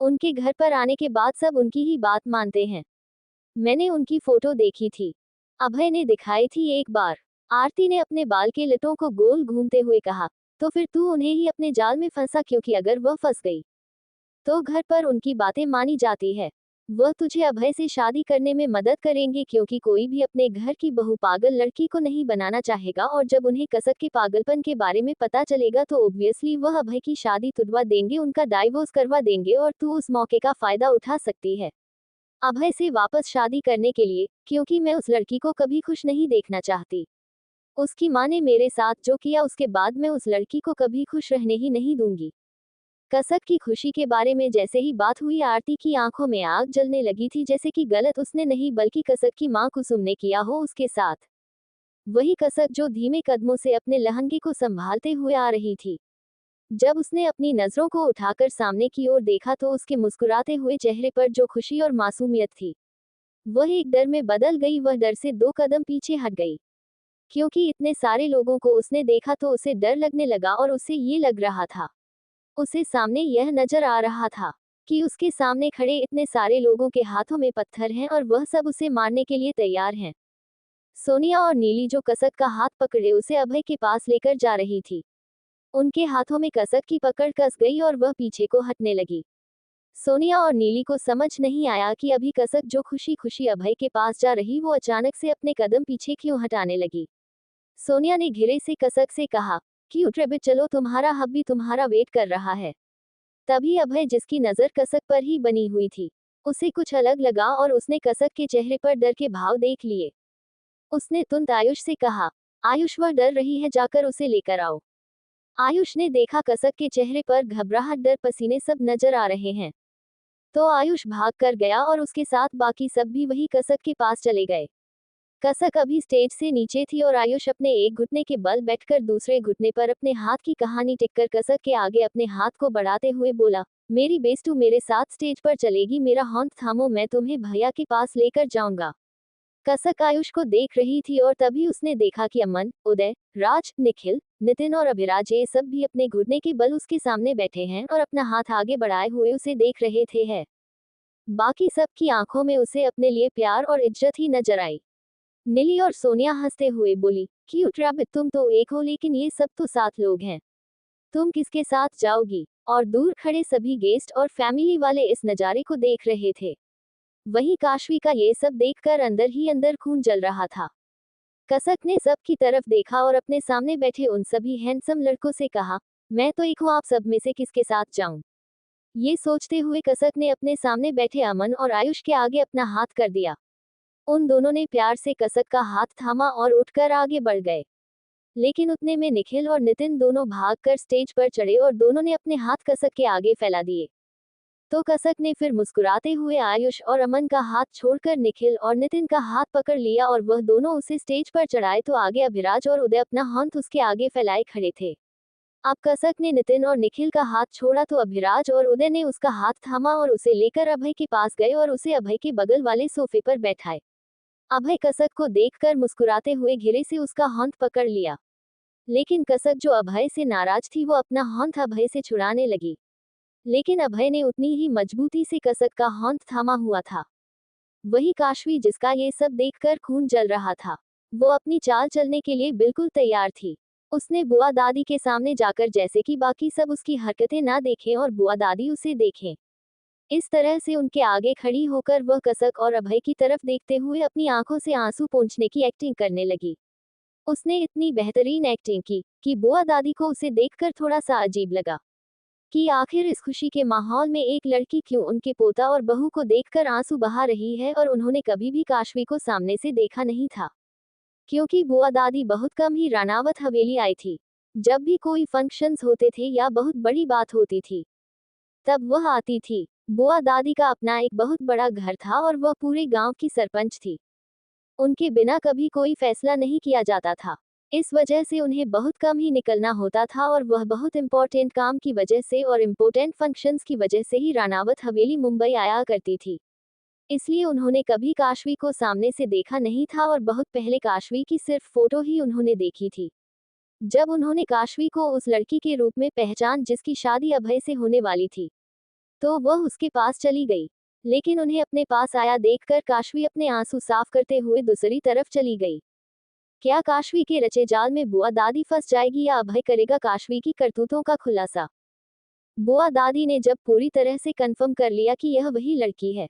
उनके घर पर आने के बाद सब उनकी ही बात मानते हैं। मैंने उनकी फोटो देखी थी। अभय ने दिखाई थी एक बार। आरती ने अपने बाल के लटों को गोल घूमते हुए कहा, तो फिर तू उन्हें ही अपने जाल में फंसा, क्योंकि अगर वह फंस गई तो घर पर उनकी बातें मानी जाती है। वह तुझे अभय से शादी करने में मदद करेंगे, क्योंकि कोई भी अपने घर की बहू पागल लड़की को नहीं बनाना चाहेगा, और जब उन्हें कसक के पागलपन के बारे में पता चलेगा तो ऑब्वियसली वह अभय की शादी तुड़वा देंगे, उनका डाइवोर्स करवा देंगे, और तू उस मौके का फायदा उठा सकती है अभय से वापस शादी करने के लिए, क्योंकि मैं उस लड़की को कभी खुश नहीं देखना चाहती। उसकी माँ ने मेरे साथ जो किया, उसके बाद मैं उस लड़की को कभी खुश रहने ही नहीं दूंगी। कसक की खुशी के बारे में जैसे ही बात हुई, आरती की आंखों में आग जलने लगी थी, जैसे कि गलत उसने नहीं बल्कि कसक की मां कुसुम ने किया हो उसके साथ। वही कसक जो धीमे कदमों से अपने लहंगे को संभालते हुए आ रही थी। जब उसने अपनी नजरों को उठाकर सामने की ओर देखा तो उसके मुस्कुराते हुए चेहरे पर जो खुशी और मासूमियत थी, वह एक डर में बदल गई। वह डर से 2 कदम पीछे हट गई, क्योंकि इतने सारे लोगों को उसने देखा तो उसे डर लगने लगा, और उसे ये लग रहा था, उसे सामने यह नजर आ रहा था कि उसके सामने खड़े इतने सारे लोगों के हाथों में पत्थर हैं और वह सब उसे मारने के लिए तैयार हैं। सोनिया और नीली जो कसक का हाथ पकड़े उसे अभय के पास लेकर जा रही थी, उनके हाथों में कसक की पकड़ कस गई और वह पीछे को हटने लगी। सोनिया और नीली को समझ नहीं आया कि अभी कसक जो खुशी खुशी अभय के पास जा रही, वो अचानक से अपने कदम पीछे क्यों हटाने लगी। सोनिया ने घिरे से कसक से कहा, क्यूट रैबिट, चलो तुम्हारा हब्बी तुम्हारा वेट कर रहा है। तभी अभय, जिसकी नजर कसक पर ही बनी हुई थी, उसे कुछ अलग लगा और उसने कसक के चेहरे पर डर के भाव देख लिए। उसने तुरंत आयुष से कहा, आयुष वह डर रही है, जाकर उसे लेकर आओ। आयुष ने देखा कसक के चेहरे पर घबराहट, डर, पसीने सब नजर आ रहे हैं, तो आयुष भाग कर गया और उसके साथ बाकी सब भी वही कसक के पास चले गए। कसक अभी स्टेज से नीचे थी और आयुष अपने एक घुटने के बल बैठकर दूसरे घुटने पर अपने हाथ की कहानी टिककर कसक के आगे अपने हाथ को बढ़ाते हुए बोला, मेरी बेस्टू मेरे साथ स्टेज पर चलेगी, मेरा हाथ थामो, मैं तुम्हें भैया के पास लेकर जाऊंगा। कसक आयुष को देख रही थी और तभी उसने देखा कि अमन, उदय, राज, निखिल, नितिन और अभिराज ये सब भी अपने घुटने के बल उसके सामने बैठे हैं और अपना हाथ आगे बढ़ाए हुए उसे देख रहे थे है। बाकी सब की आंखों में उसे अपने लिए प्यार और इज्जत ही नजर आई। नीली और सोनिया हंसते हुए बोली, क्यूट रैबिट, तुम तो एक हो, लेकिन ये सब तो 7 लोग हैं, तुम किसके साथ जाओगी। और दूर खड़े सभी गेस्ट और फैमिली वाले इस नज़ारे को देख रहे थे। वहीं काशवी का ये सब देखकर अंदर ही अंदर खून जल रहा था। कसक ने सब की तरफ देखा और अपने सामने बैठे उन सभी हैंडसम लड़कों से कहा, मैं तो एक हूँ, आप सब में से किसके साथ जाऊं। ये सोचते हुए कसक ने अपने सामने बैठे अमन और आयुष के आगे अपना हाथ कर दिया। उन दोनों ने प्यार से कसक का हाथ थामा और उठकर आगे बढ़ गए। लेकिन उतने में निखिल और नितिन दोनों भागकर स्टेज पर चढ़े और दोनों ने अपने हाथ कसक के आगे फैला दिए। तो कसक ने फिर मुस्कुराते हुए आयुष और अमन का हाथ छोड़कर निखिल और नितिन का हाथ पकड़ लिया और वह दोनों उसे स्टेज पर चढ़ाए। तो आगे अभिराज और उदय अपना हाथ उसके आगे फैलाए खड़े थे। अब कसक ने नितिन और निखिल का हाथ छोड़ा तो अभिराज और उदय ने उसका हाथ थामा और उसे लेकर अभय के पास गए और उसे अभय के बगल वाले सोफे पर बैठाए। अभय कसक को देखकर मुस्कुराते हुए घिरे से उसका हाथ पकड़ लिया। लेकिन कसक जो अभय से नाराज थी, वो अपना हाथ अभय से छुड़ाने लगी। लेकिन अभय ने उतनी ही मजबूती से कसक का हाथ थामा हुआ था। वही काशवी, जिसका ये सब देखकर खून जल रहा था, वो अपनी चाल चलने के लिए बिल्कुल तैयार थी। उसने बुआ दादी के सामने जाकर, जैसे कि बाकी सब उसकी हरकतें ना देखें और बुआ दादी उसे देखें, इस तरह से उनके आगे खड़ी होकर वह कसक और अभय की तरफ देखते हुए अपनी आंखों से आंसू पोंछने की एक्टिंग करने लगी। उसने इतनी बेहतरीन एक्टिंग की कि बुआ दादी को उसे देखकर थोड़ा सा अजीब लगा कि आखिर इस खुशी के माहौल में एक लड़की क्यों उनके पोता और बहू को देखकर आंसू बहा रही है। और उन्होंने कभी भी काशवी को सामने से देखा नहीं था, क्योंकि बुआ दादी बहुत कम ही रानावत हवेली आई थी। जब भी कोई फंक्शंस होते थे या बहुत बड़ी बात होती थी, तब वह आती थी। बुआ दादी का अपना एक बहुत बड़ा घर था और वह पूरे गांव की सरपंच थी। उनके बिना कभी कोई फैसला नहीं किया जाता था। इस वजह से उन्हें बहुत कम ही निकलना होता था और वह बहुत इम्पोर्टेंट काम की वजह से और इम्पोर्टेंट फंक्शंस की वजह से ही रानावत हवेली मुंबई आया करती थी। इसलिए उन्होंने कभी काशवी को सामने से देखा नहीं था और बहुत पहले काशवी की सिर्फ फोटो ही उन्होंने देखी थी। जब उन्होंने काशवी को उस लड़की के रूप में पहचान जिसकी शादी अभय से होने वाली थी, तो वह उसके पास चली गई। लेकिन उन्हें अपने पास आया देखकर काशवी अपने आंसू साफ करते हुए दूसरी तरफ चली गई। क्या काशवी के रचे जाल में बुआ दादी फंस जाएगी या अभय करेगा काशवी की करतूतों का खुलासा? बुआ दादी ने जब पूरी तरह से कंफर्म कर लिया कि यह वही लड़की है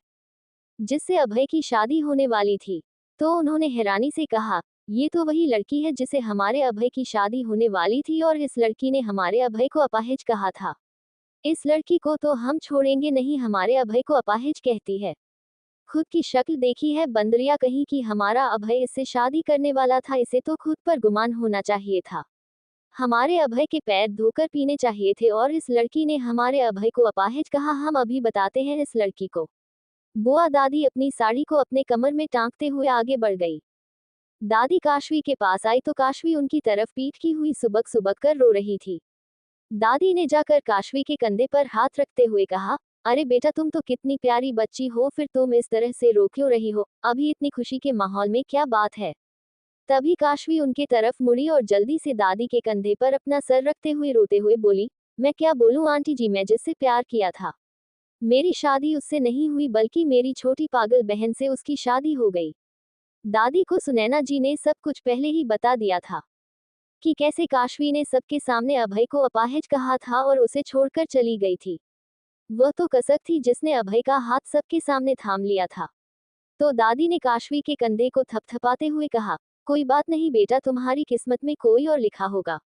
जिससे अभय की शादी होने वाली थी, तो उन्होंने हैरानी से कहा, ये तो वही लड़की है जिसे हमारे अभय की शादी होने वाली थी और इस लड़की ने हमारे अभय को अपाहिज कहा था। इस लड़की को तो हम छोड़ेंगे नहीं, हमारे अभय को अपाहिज कहती है। खुद की शक्ल देखी है बंदरिया कहीं कि हमारा अभय इससे शादी करने वाला था, इसे तो खुद पर गुमान होना चाहिए था। हमारे अभय के पैर धोकर पीने चाहिए थे और इस लड़की ने हमारे अभय को अपाहिज कहा। हम अभी बताते हैं इस लड़की को। बुआ दादी अपनी साड़ी को अपने कमर में टांगते हुए आगे बढ़ गई। दादी काशवी के पास आई तो काशवी उनकी तरफ पीठ की हुई सुबक सुबक कर रो रही थी। दादी ने जाकर काशवी के कंधे पर हाथ रखते हुए कहा, अरे बेटा तुम तो कितनी प्यारी बच्ची हो, फिर तुम इस तरह से रो क्यों रही हो? अभी इतनी खुशी के माहौल में क्या बात है? तभी काशवी उनके तरफ मुड़ी और जल्दी से दादी के कंधे पर अपना सर रखते हुए रोते हुए बोली, मैं क्या बोलूं आंटी जी, मैं जिससे प्यार किया था, मेरी शादी उससे नहीं हुई बल्कि मेरी छोटी पागल बहन से उसकी शादी हो गई। दादी को सुनैना जी ने सब कुछ पहले ही बता दिया था कि कैसे काशवी ने सबके सामने अभय को अपाहिज कहा था और उसे छोड़कर चली गई थी। वह तो कसक थी जिसने अभय का हाथ सबके सामने थाम लिया था। तो दादी ने काशवी के कंधे को थपथपाते हुए कहा, कोई बात नहीं बेटा, तुम्हारी किस्मत में कोई और लिखा होगा,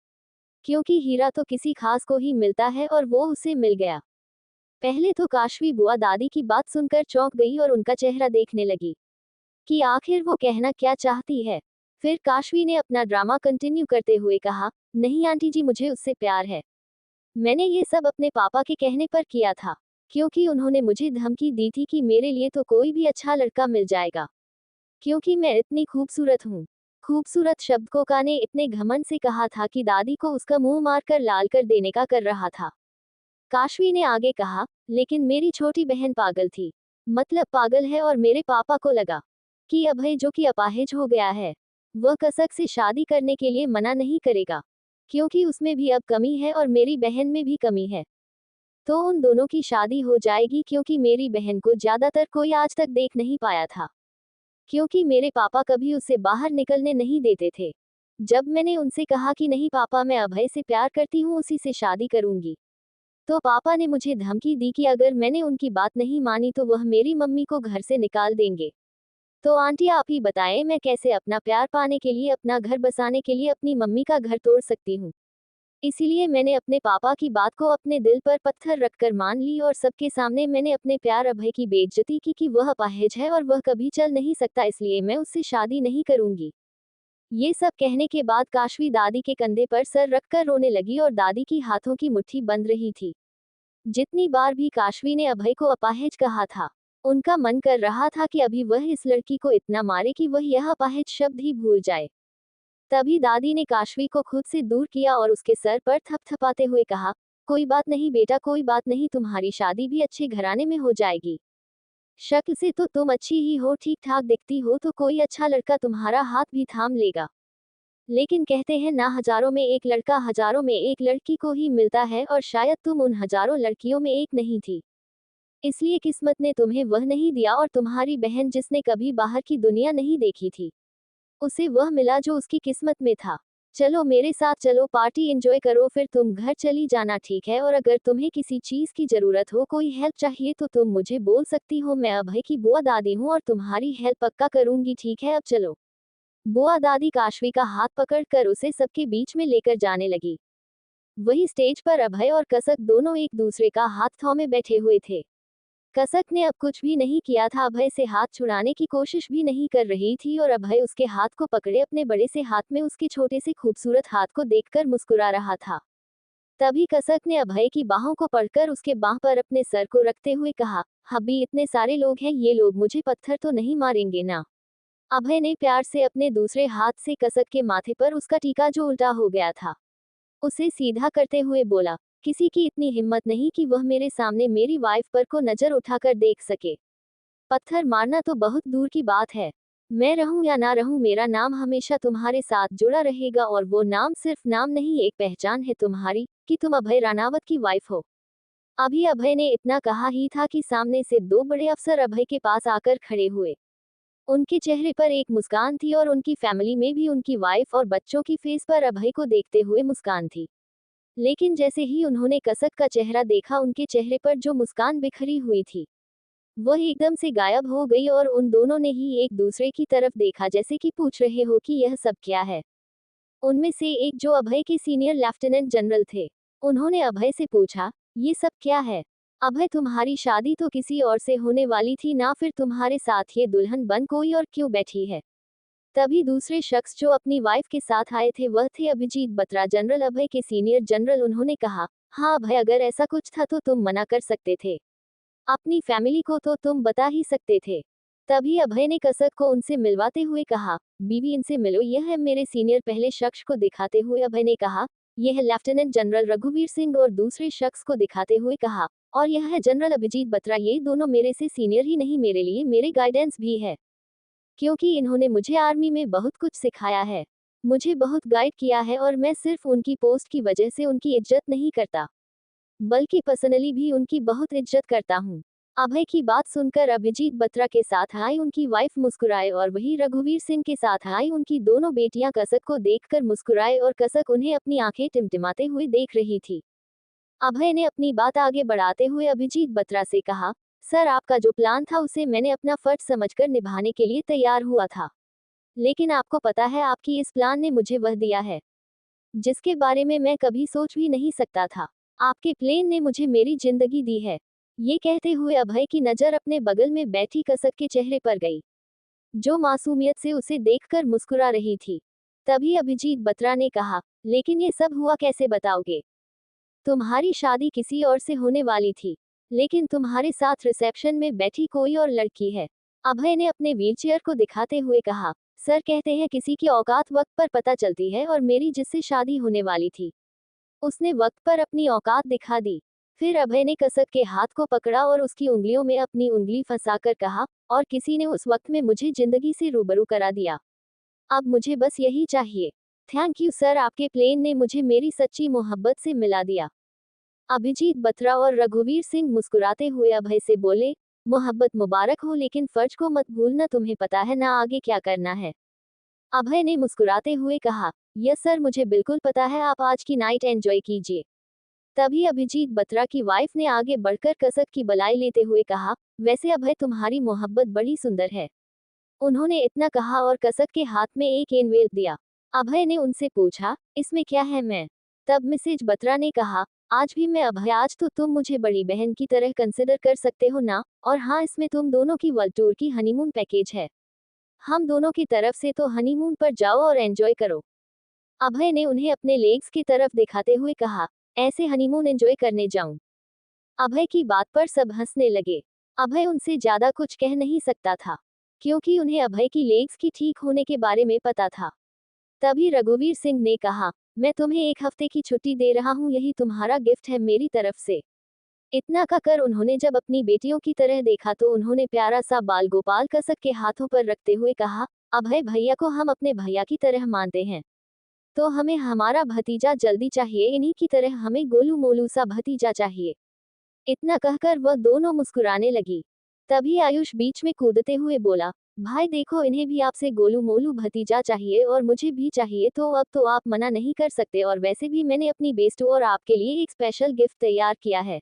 क्योंकि हीरा तो किसी खास को ही मिलता है और वो उसे मिल गया। पहले तो काशवी बुआ दादी की बात सुनकर चौंक गई और उनका चेहरा देखने लगी कि आखिर वो कहना क्या चाहती है। फिर काशवी ने अपना ड्रामा कंटिन्यू करते हुए कहा, नहीं आंटी जी, मुझे उससे प्यार है। मैंने ये सब अपने पापा के कहने पर किया था, क्योंकि उन्होंने मुझे धमकी दी थी कि मेरे लिए तो कोई भी अच्छा लड़का मिल जाएगा, क्योंकि मैं इतनी खूबसूरत हूँ। खूबसूरत शब्द को काने इतने घमंड से कहा था कि दादी को उसका मुंह मारकर लाल कर देने का कर रहा था। काशवी ने आगे कहा, लेकिन मेरी छोटी बहन पागल थी, मतलब पागल है, और मेरे पापा को लगा कि अभय जो कि अपाहिज हो गया है, वह कसक से शादी करने के लिए मना नहीं करेगा, क्योंकि उसमें भी अब कमी है और मेरी बहन में भी कमी है। तो उन दोनों की शादी हो जाएगी, क्योंकि मेरी बहन को ज्यादातर कोई आज तक देख नहीं पाया था, क्योंकि मेरे पापा कभी उसे बाहर निकलने नहीं देते थे। जब मैंने उनसे कहा कि नहीं पापा, मैं अभय से प्यार करती हूँ, उसी से शादी करूंगी, तो पापा ने मुझे धमकी दी कि अगर मैंने उनकी बात नहीं मानी तो वह मेरी मम्मी को घर से निकाल देंगे। तो आंटी आप ही बताएं, मैं कैसे अपना प्यार पाने के लिए, अपना घर बसाने के लिए अपनी मम्मी का घर तोड़ सकती हूँ? इसीलिए मैंने अपने पापा की बात को अपने दिल पर पत्थर रखकर मान ली और सबके सामने मैंने अपने प्यार अभय की बेइज्जती की कि वह अपाहिज है और वह कभी चल नहीं सकता, इसलिए मैं उससे शादी नहीं करूंगी। ये सब कहने के बाद काशवी दादी के कंधे पर सर रखकर रोने लगी और दादी की हाथों की मुट्ठी बंद रही थी। जितनी बार भी काशवी ने अभय को अपाहिज कहा था, उनका मन कर रहा था कि अभी वह इस लड़की को इतना मारे कि वह यह अपाहिज शब्द ही भूल जाए। तभी दादी ने काशवी को खुद से दूर किया और उसके सर पर थपथपाते हुए कहा, कोई बात नहीं बेटा, कोई बात नहीं, तुम्हारी शादी भी अच्छे घराने में हो जाएगी। शक्ल से तो तुम अच्छी ही हो, ठीक ठाक दिखती हो, तो कोई अच्छा लड़का तुम्हारा हाथ भी थाम लेगा। लेकिन कहते हैं ना, हजारों में एक लड़का हजारों में एक लड़की को ही मिलता है, और शायद तुम उन हजारों लड़कियों में एक नहीं थी। इसलिए किस्मत ने तुम्हें वह नहीं दिया और तुम्हारी बहन जिसने कभी बाहर की दुनिया नहीं देखी थी, उसे वह मिला जो उसकी किस्मत में था। चलो मेरे साथ चलो, पार्टी एंजॉय करो, फिर तुम घर चली जाना, ठीक है? और अगर तुम्हें किसी चीज की जरूरत हो, कोई हेल्प चाहिए, तो तुम मुझे बोल सकती हो। मैं अभय की बुआ दादी हूँ और तुम्हारी हेल्प पक्का करूंगी, ठीक है? अब चलो। बुआ दादी काशवी का हाथ पकड़कर उसे सबके बीच में लेकर जाने लगी। वही स्टेज पर अभय और कसक दोनों एक दूसरे का हाथ थामे बैठे हुए थे। कसक ने अब कुछ भी नहीं किया था, अभय से हाथ छुड़ाने की कोशिश भी नहीं कर रही थी, और अभय उसके हाथ को पकड़े अपने बड़े से हाथ में उसके छोटे से खूबसूरत हाथ को देखकर मुस्कुरा रहा था। तभी कसक ने अभय की बाहों को पकड़कर उसके बाह पर अपने सर को रखते हुए कहा, हबी इतने सारे लोग हैं, ये लोग मुझे पत्थर तो नहीं मारेंगे ना? अभय ने प्यार से अपने दूसरे हाथ से कसक के माथे पर उसका टीका जो उल्टा हो गया था, उसे सीधा करते हुए बोला, किसी की इतनी हिम्मत नहीं कि वह मेरे सामने मेरी वाइफ पर को नजर उठाकर देख सके। पत्थर मारना तो बहुत दूर की बात है। मैं रहूं या ना रहूं, मेरा नाम हमेशा तुम्हारे साथ जुड़ा रहेगा, और वो नाम सिर्फ नाम नहीं, एक पहचान है तुम्हारी कि तुम अभय रानावत की वाइफ हो। अभी अभय ने इतना कहा ही था कि सामने से दो बड़े अफसर अभय के पास आकर खड़े हुए। उनके चेहरे पर एक मुस्कान थी और उनकी फैमिली में भी उनकी वाइफ और बच्चों की फेस पर अभय को देखते हुए मुस्कान थी। लेकिन जैसे ही उन्होंने कसक का चेहरा देखा, उनके चेहरे पर जो मुस्कान बिखरी हुई थी वह एकदम से गायब हो गई और उन दोनों ने ही एक दूसरे की तरफ देखा, जैसे कि पूछ रहे हो कि यह सब क्या है। उनमें से एक, जो अभय के सीनियर लेफ्टिनेंट जनरल थे, उन्होंने अभय से पूछा, ये सब क्या है? अभय, तुम्हारी शादी तो किसी और से होने वाली थी ना, फिर तुम्हारे साथ ये दुल्हन बन कोई और क्यों बैठी है? तभी दूसरे शख्स जो अपनी वाइफ के साथ आए थे वह थे अभिजीत बत्रा, जनरल अभय के सीनियर जनरल। उन्होंने कहा, हाँ अभय, अगर ऐसा कुछ था तो तुम मना कर सकते थे, अपनी फैमिली को तो तुम बता ही सकते थे। तभी अभय ने कसक को उनसे मिलवाते हुए कहा, बीवी इनसे मिलो, यह है मेरे सीनियर। पहले शख्स को दिखाते हुए अभय ने कहा, यह है लेफ्टिनेंट जनरल रघुवीर सिंह, और दूसरे शख्स को दिखाते हुए कहा, और यह है जनरल अभिजीत बत्रा। ये दोनों मेरे से सीनियर ही नहीं, मेरे लिए मेरे गाइडेंस भी है, क्योंकि इन्होंने मुझे आर्मी में बहुत कुछ सिखाया है, मुझे बहुत गाइड किया है, और मैं सिर्फ उनकी पोस्ट की वजह से उनकी इज्जत नहीं करता, बल्कि पर्सनली भी उनकी बहुत इज्जत करता हूँ। अभय की बात सुनकर अभिजीत बत्रा के साथ आई उनकी वाइफ मुस्कुराए, और वही रघुवीर सिंह के साथ आई उनकी दोनों बेटियां कसक को देखकर मुस्कुराए, और कसक उन्हें अपनी आंखें टिमटिमाते हुए देख रही थी। अभय ने अपनी बात आगे बढ़ाते हुए अभिजीत बत्रा से कहा, सर, आपका जो प्लान था उसे मैंने अपना फर्ज समझकर निभाने के लिए तैयार हुआ था, लेकिन आपको पता है आपकी इस प्लान ने मुझे वह दिया है जिसके बारे में मैं कभी सोच भी नहीं सकता था। आपके प्लेन ने मुझे मेरी जिंदगी दी है। ये कहते हुए अभय की नजर अपने बगल में बैठी कसक के चेहरे पर गई, जो मासूमियत से उसे देखकर मुस्कुरा रही थी। तभी अभिजीत बत्रा ने कहा, लेकिन ये सब हुआ कैसे, बताओगे? तुम्हारी शादी किसी और से होने वाली थी, लेकिन तुम्हारे साथ रिसेप्शन में बैठी कोई और लड़की है। अभय ने अपने व्हीलचेयर को दिखाते हुए कहा, सर, कहते हैं किसी की औकात वक्त पर पता चलती है, और मेरी जिससे शादी होने वाली थी उसने वक्त पर अपनी औकात दिखा दी। फिर अभय ने कसक के हाथ को पकड़ा और उसकी उंगलियों में अपनी उंगली फंसाकर कहा, और किसी ने उस वक्त में मुझे जिंदगी से रूबरू करा दिया। अब मुझे बस यही चाहिए। थैंक यू सर, आपके प्लेन ने मुझे मेरी सच्ची मोहब्बत से मिला दिया। अभिजीत बत्रा और रघुवीर सिंह मुस्कुराते हुए अभय से बोले, मोहब्बत मुबारक हो, लेकिन फर्ज को मत भूलना, तुम्हें पता है ना आगे क्या करना है? अभय ने मुस्कुराते हुए कहा, यस सर, मुझे बिल्कुल पता है, आप आज की नाइट एंजॉय कीजिए। तभी अभिजीत बत्रा की वाइफ ने आगे बढ़कर कसक की बलाई लेते हुए कहा, वैसे अभय, तुम्हारी मोहब्बत बड़ी सुंदर है। उन्होंने इतना कहा और कसक के हाथ में एक एनवेल्प दिया। अभय ने उनसे पूछा, इसमें क्या है? मैं तब मिसेज बत्रा ने कहा, आज भी मैं अभय, आज तो तुम मुझे बड़ी बहन की तरह कंसिडर कर सकते हो ना, और हाँ, इसमें तुम दोनों की वर्ल्ड टूर की हनीमून पैकेज है। हम दोनों की तरफ से तो हनीमून पर जाओ और एंजॉय करो। अभय ने उन्हें अपने लेग्स की तरफ दिखाते हुए कहा, ऐसे हनीमून एंजॉय करने जाऊं? अभय की बात पर सब हंसने लगे। अभय उनसे ज्यादा कुछ कह नहीं सकता था, क्योंकि उन्हें अभय की लेग्स की ठीक होने के बारे में पता था। तभी रघुवीर सिंह ने कहा, मैं तुम्हें 1 हफ्ते की छुट्टी दे रहा हूं, यही तुम्हारा गिफ्ट है मेरी तरफ से। इतना कहकर उन्होंने जब अपनी बेटियों की तरह देखा तो उन्होंने प्यारा सा बाल गोपाल कसक के हाथों पर रखते हुए कहा, अभय भैया को हम अपने भैया की तरह मानते हैं, तो हमें हमारा भतीजा जल्दी चाहिए, इन्हीं की तरह हमें गोलू मोलू सा भतीजा चाहिए। इतना कहकर वह दोनों मुस्कुराने लगी। तभी आयुष बीच में कूदते हुए बोला, भाई देखो, इन्हें भी आपसे गोलू मोलू भतीजा चाहिए और मुझे भी चाहिए, तो अब तो आप मना नहीं कर सकते, और वैसे भी मैंने अपनी बेस्टू और आपके लिए एक स्पेशल गिफ्ट तैयार किया है।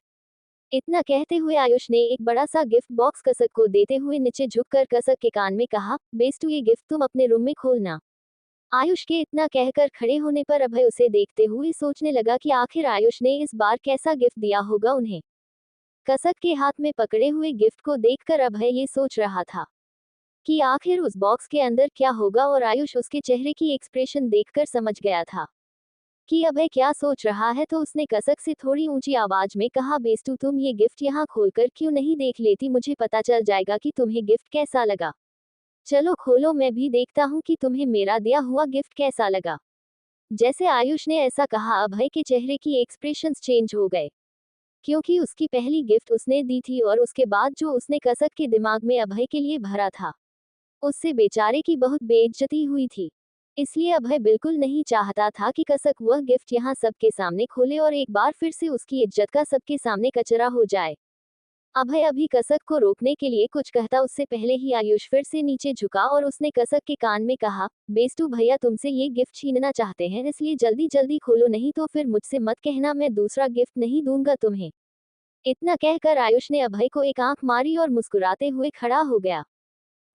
इतना कहते हुए आयुष ने एक बड़ा सा गिफ्ट बॉक्स कसक को देते हुए नीचे झुककर कसक के कान में कहा, बेस्टू, ये गिफ्ट तुम अपने रूम में खोलना। आयुष के इतना कहकर खड़े होने पर अभय उसे देखते हुए सोचने लगा कि आखिर आयुष ने इस बार कैसा गिफ्ट दिया होगा उन्हें। कसक के हाथ में पकड़े हुए गिफ्ट को देखकर अभय ये सोच रहा था कि आखिर उस बॉक्स के अंदर क्या होगा, और आयुष उसके चेहरे की एक्सप्रेशन देखकर समझ गया था कि अभय क्या सोच रहा है, तो उसने कसक से थोड़ी ऊंची आवाज में कहा, बेस्टू, तुम ये गिफ्ट यहाँ खोलकर क्यों नहीं देख लेती? मुझे पता चल जाएगा कि तुम्हें गिफ्ट कैसा लगा। चलो खोलो, मैं भी देखता हूँ कि तुम्हें मेरा दिया हुआ गिफ्ट कैसा लगा। जैसे आयुष ने ऐसा कहा, अभय के चेहरे की एक्सप्रेशंस चेंज हो गए, क्योंकि उसकी पहली गिफ्ट उसने दी थी, और उसके बाद जो उसने कसक के दिमाग में अभय के लिए भरा था, उससे बेचारे की बहुत बेइज्जती हुई थी। इसलिए अभय बिल्कुल नहीं चाहता था कि कसक वह गिफ्ट यहाँ सबके सामने खोले और एक बार फिर से उसकी इज्जत का सबके सामने कचरा हो जाए। अभय अभी कसक को रोकने के लिए कुछ कहता उससे पहले ही आयुष फिर से नीचे झुका और उसने कसक के कान में कहा, बेस्टू भैया तुमसे ये गिफ्ट छीनना चाहते हैं इसलिए जल्दी जल्दी खोलो नहीं तो फिर मुझसे मत कहना मैं दूसरा गिफ्ट नहीं दूंगा तुम्हें। इतना कहकर आयुष ने अभय को एक आंख मारी और मुस्कुराते हुए खड़ा हो गया।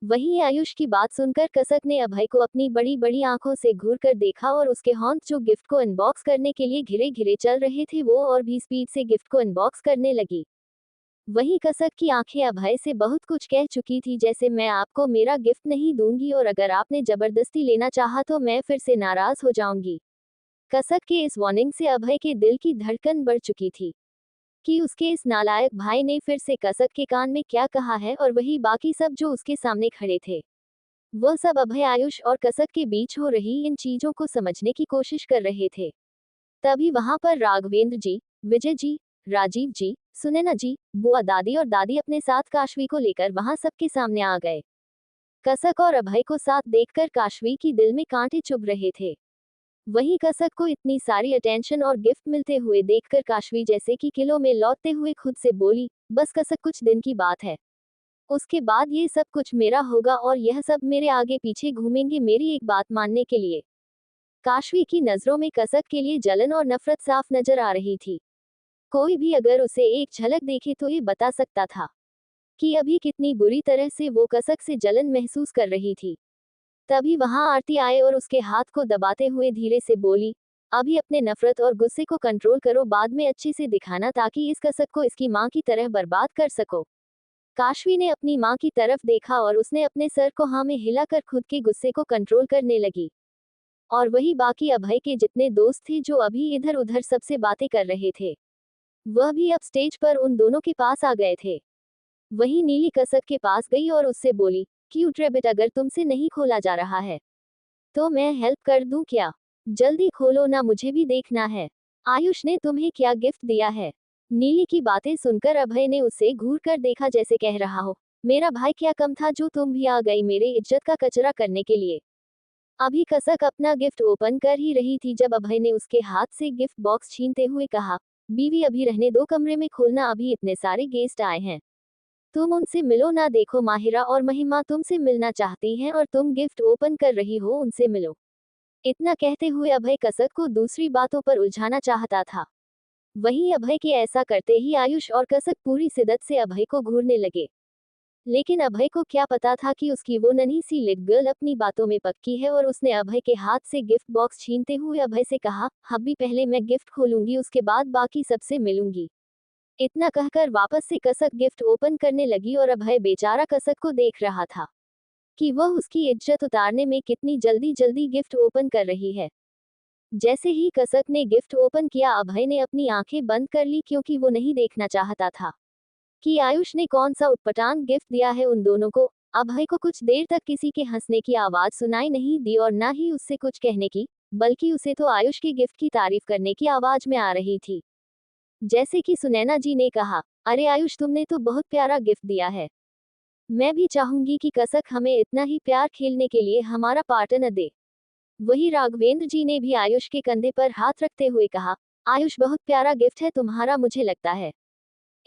वहीं आयुष की बात सुनकर कसक ने अभय को अपनी बड़ी बड़ी आंखों से घूर कर देखा और उसके हाथ जो गिफ्ट को अनबॉक्स करने के लिए घिरे घिरे चल रहे थे वो और भी स्पीड से गिफ्ट को अनबॉक्स करने लगी। वहीं कसक की आंखें अभय से बहुत कुछ कह चुकी थी, जैसे मैं आपको मेरा गिफ्ट नहीं दूंगी और अगर आपने जबरदस्ती लेना चाहा तो मैं फिर से नाराज हो जाऊंगी। कसक के इस वार्निंग से अभय के दिल की धड़कन बढ़ चुकी थी कि उसके इस नालायक भाई ने फिर से कसक के कान में क्या कहा है और वही बाकी सब जो उसके सामने खड़े थे वह सब अभय आयुष और कसक के बीच हो रही इन चीजों को समझने की कोशिश कर रहे थे। तभी वहां पर राघवेंद्र जी, विजय जी, राजीव जी, सुनैना जी, बुआ दादी और दादी अपने साथ काशवी को लेकर वहां सबके सामने आ गए। कसक और अभय को साथ देखकर काशवी की दिल में कांटे चुभ रहे थे। वहीं कसक को इतनी सारी अटेंशन और गिफ्ट मिलते हुए देखकर काशवी जैसे कि किलो में लौटते हुए खुद से बोली, बस कसक कुछ दिन की बात है, उसके बाद ये सब कुछ मेरा होगा और यह सब मेरे आगे पीछे घूमेंगे मेरी एक बात मानने के लिए। काशवी की नजरों में कसक के लिए जलन और नफरत साफ नजर आ रही थी। कोई भी अगर उसे एक झलक देखे तो ये बता सकता था कि अभी कितनी बुरी तरह से वो कसक से जलन महसूस कर रही थी। तभी वहां आरती आए और उसके हाथ को दबाते हुए धीरे से बोली, अभी अपने नफरत और गुस्से को कंट्रोल करो, बाद में अच्छे से दिखाना ताकि इस कसक को इसकी माँ की तरह बर्बाद कर सको। काशवी ने अपनी माँ की तरफ देखा और उसने अपने सर को हाँ में हिलाकर खुद के गुस्से को कंट्रोल करने लगी। और वही बाकी अभय के जितने दोस्त थे जो अभी इधर उधर सबसे बातें कर रहे थे वह भी अब स्टेज पर उन दोनों के पास आ गए थे। वहीं नीली कसक के पास गई और उससे बोली, क्यूट रैबिट अगर तुमसे नहीं खोला जा रहा है तो मैं हेल्प कर दूं क्या? जल्दी खोलो ना, मुझे भी देखना है। आयुष ने तुम्हें क्या गिफ्ट दिया है? नीली की बातें सुनकर अभय ने उसे घूर कर देखा जैसे कह रहा हो, मेरा भाई क्या कम था जो तुम भी आ गई मेरे इज्जत का कचरा करने के लिए। अभी कसक अपना गिफ्ट ओपन कर ही रही थी जब अभय ने उसके हाथ से गिफ्ट बॉक्स छीनते हुए कहा, बीवी अभी रहने दो, कमरे में खोलना, अभी इतने सारे गेस्ट आए हैं, तुम उनसे मिलो ना। देखो माहिरा और महिमा तुमसे मिलना चाहती हैं और तुम गिफ्ट ओपन कर रही हो, उनसे मिलो। इतना कहते हुए अभय कसक को दूसरी बातों पर उलझाना चाहता था। वहीं अभय के ऐसा करते ही आयुष और कसक पूरी शिद्दत से अभय को घूरने लगे। लेकिन अभय को क्या पता था कि उसकी वो नन्ही सी लिट गर्ल अपनी बातों में पक्की है और उसने अभय के हाथ से गिफ्ट बॉक्स छीनते हुए अभय से कहा, हब्बी पहले मैं गिफ्ट खोलूंगी उसके बाद बाकी सबसे मिलूंगी। इतना कहकर वापस से कसक गिफ्ट ओपन करने लगी और अभय बेचारा कसक को देख रहा था कि वह उसकी इज्जत उतारने में कितनी जल्दी जल्दी गिफ्ट ओपन कर रही है। जैसे ही कसक ने गिफ्ट ओपन किया अभय ने अपनी आंखें बंद कर ली क्योंकि वो नहीं देखना चाहता था कि आयुष ने कौन सा उटपटांग गिफ्ट दिया है उन दोनों को। अभय को कुछ देर तक किसी के हंसने की आवाज सुनाई नहीं दी और ना ही उससे कुछ कहने की, बल्कि उसे तो आयुष के गिफ्ट की तारीफ करने की आवाज में आ रही थी। जैसे कि सुनैना जी ने कहा, अरे आयुष तुमने तो बहुत प्यारा गिफ्ट दिया है, मैं भी चाहूंगी कि कसक हमें इतना ही प्यार खेलने के लिए हमारा पार्टनर दे। वही राघवेंद्र जी ने भी आयुष के कंधे पर हाथ रखते हुए कहा, आयुष बहुत प्यारा गिफ्ट है तुम्हारा, मुझे लगता है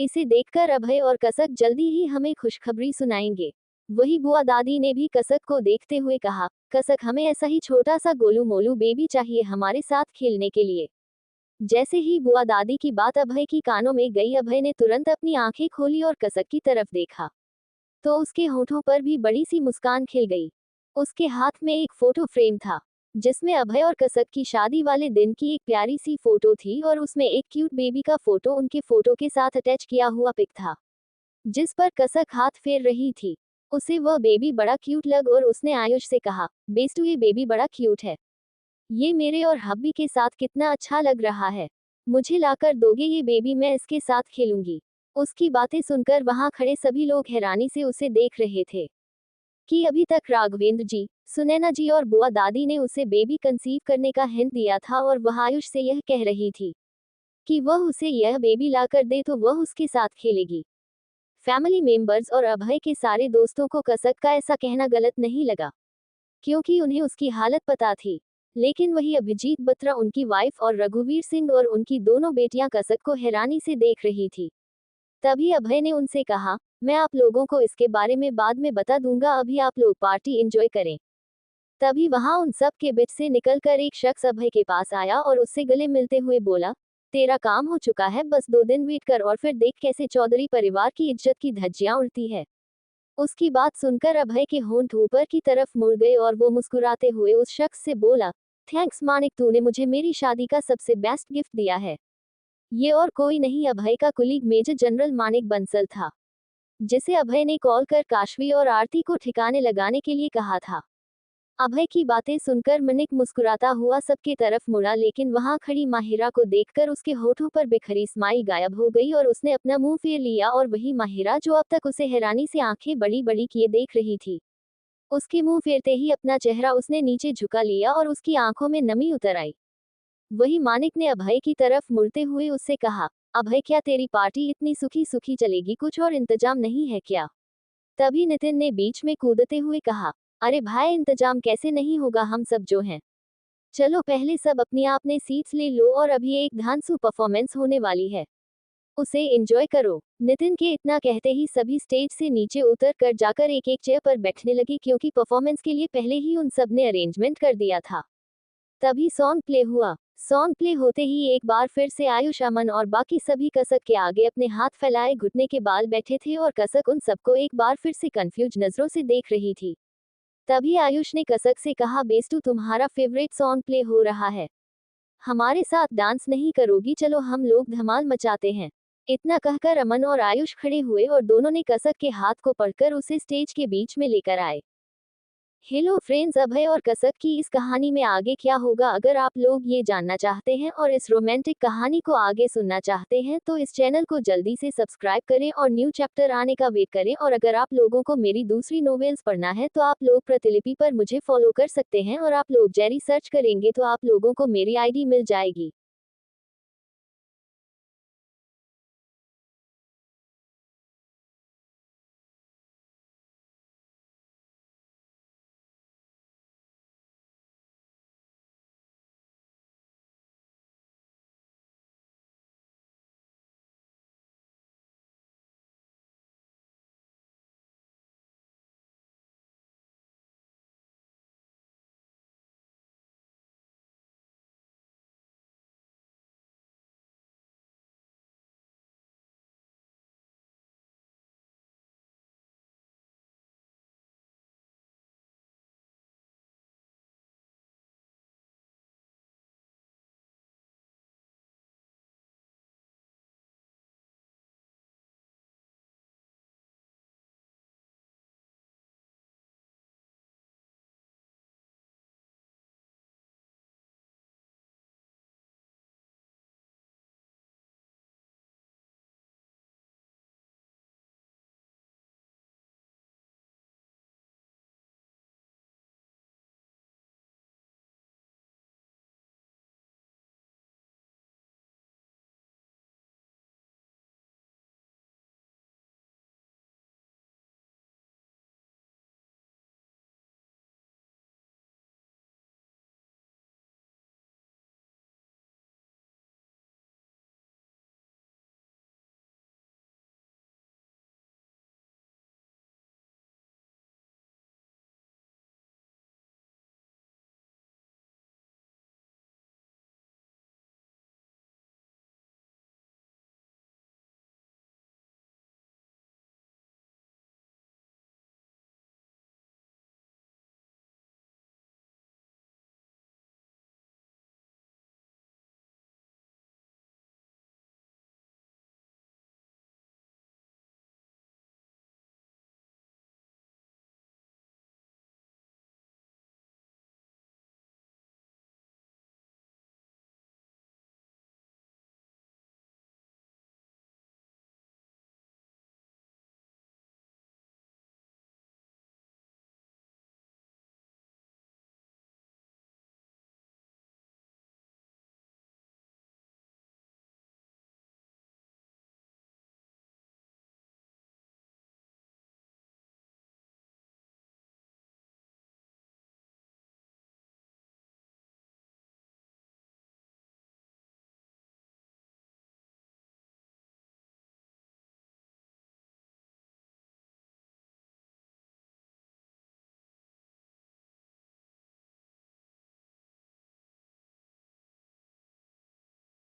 इसे देखकर अभय और कसक जल्दी ही हमें खुशखबरी सुनाएंगे। वही बुआ दादी ने भी कसक को देखते हुए कहा, कसक हमें ऐसा ही छोटा सा गोलू मोलू बेबी चाहिए हमारे साथ खेलने के लिए। जैसे ही बुआ दादी की बात अभय की कानों में गई अभय ने तुरंत अपनी आंखें खोली और कसक की तरफ देखा तो उसके होठों पर भी बड़ी सी मुस्कान खिल गई। उसके हाथ में एक फोटो फ्रेम था जिसमें अभय और कसक की शादी वाले दिन की एक प्यारी सी फोटो थी और उसमें एक क्यूट बेबी का फोटो उनके फोटो के साथ अटैच किया हुआ पिक था जिस पर कसक हाथ फेर रही थी। उसे वह बेबी बड़ा क्यूट लग और उसने आयुष से कहा, बेस्टू ये बेबी बड़ा क्यूट है, ये मेरे और हब्बी के साथ कितना अच्छा लग रहा है, मुझे लाकर दोगे ये बेबी, मैं इसके साथ खेलूंगी। उसकी बातें सुनकर वहां खड़े सभी लोग हैरानी से उसे देख रहे थे कि अभी तक राघवेंद्र जी, सुनैना जी और बुआ दादी ने उसे बेबी कंसीव करने का हिंट दिया था और वह आयुष से यह कह रही थी कि वह उसे यह बेबी लाकर दे तो वह उसके साथ खेलेगी। फैमिली मेंबर्स और अभय के सारे दोस्तों को कसक का ऐसा कहना गलत नहीं लगा क्योंकि उन्हें उसकी हालत पता थी। लेकिन वही अभिजीत बत्रा उनकी वाइफ और रघुवीर सिंह और उनकी दोनों बेटियां कसक को हैरानी से देख रही थी। तभी अभय ने उनसे कहा, मैं आप लोगों को इसके बारे में बाद में बता दूंगा, अभी आप लोग पार्टी एंजॉय करें। तभी वहां उन सब के बीच से निकलकर एक शख्स अभय के पास आया और उससे गले मिलते हुए बोला, तेरा काम हो चुका है, बस 2 दिन वेट कर और फिर देख कैसे चौधरी परिवार की इज्जत की धज्जियां उड़ती है। उसकी बात सुनकर अभय के होंठ ऊपर की तरफ मुड़ गए और वो मुस्कुराते हुए उस शख्स से बोला, थैंक्स मानिक, तूने मुझे मेरी शादी का सबसे बेस्ट गिफ्ट दिया है। ये और कोई नहीं, अभय का colleague major general Manik Bansal था, जिसे अभय ने कॉल कर काशवी और आरती को ठिकाने लगाने के लिए कहा था। अभय की बातें सुनकर मनिक मुस्कुराता हुआ सबकी तरफ मुड़ा, लेकिन वहां खड़ी माहिरा को देखकर उसके होठों पर बिखरी स्माइल गायब हो गई और उसने अपना मुंह फेर लिया और वही माहिरा जो अब तक उसे हैरानी से आंखें बड़ी बड़ी किए देख रही थी, उसके मुंह फेरते ही अपना चेहरा उसने नीचे झुका लिया और उसकी आंखों में नमी उतर आई। वही मानिक ने अभय की तरफ मुड़ते हुए उससे कहा, अभय क्या तेरी पार्टी इतनी सुखी सुखी चलेगी, कुछ और इंतजाम नहीं है क्या? तभी नितिन ने बीच में कूदते हुए कहा, अरे भाई इंतजाम कैसे नहीं होगा, हम सब जो हैं। चलो पहले सब अपनी आपने सीट्स ले लो और अभी एक धांसू परफॉर्मेंस होने वाली है, उसे एंजॉय करो। नितिन के इतना कहते ही सभी स्टेज से नीचे उतर कर जाकर एक एक चेयर पर बैठने लगे, क्योंकि परफॉर्मेंस के लिए पहले ही उन सब ने अरेंजमेंट कर दिया था। तभी सॉन्ग प्ले हुआ। सॉन्ग प्ले होते ही एक बार फिर से आयुष, अमन और बाकी सभी कसक के आगे अपने हाथ फैलाए घुटने के बाल बैठे थे और कसक उन सबको एक बार फिर से कंफ्यूज नजरों से देख रही थी। तभी आयुष ने कसक से कहा, बेस्टू तुम्हारा फेवरेट सॉन्ग प्ले हो रहा है, हमारे साथ डांस नहीं करोगी? चलो हम लोग धमाल मचाते हैं। इतना कहकर अमन और आयुष खड़े हुए और दोनों ने कसक के हाथ को पकड़कर उसे स्टेज के बीच में लेकर आए। हेलो फ्रेंड्स, अभय और कसक की इस कहानी में आगे क्या होगा, अगर आप लोग ये जानना चाहते हैं और इस रोमांटिक कहानी को आगे सुनना चाहते हैं तो इस चैनल को जल्दी से सब्सक्राइब करें और न्यू चैप्टर आने का वेट करें। और अगर आप लोगों को मेरी दूसरी नोवेल्स पढ़ना है तो आप लोग प्रतिलिपि पर मुझे फॉलो कर सकते हैं और आप लोग जेरी सर्च करेंगे तो आप लोगों को मेरी आईडी मिल जाएगी।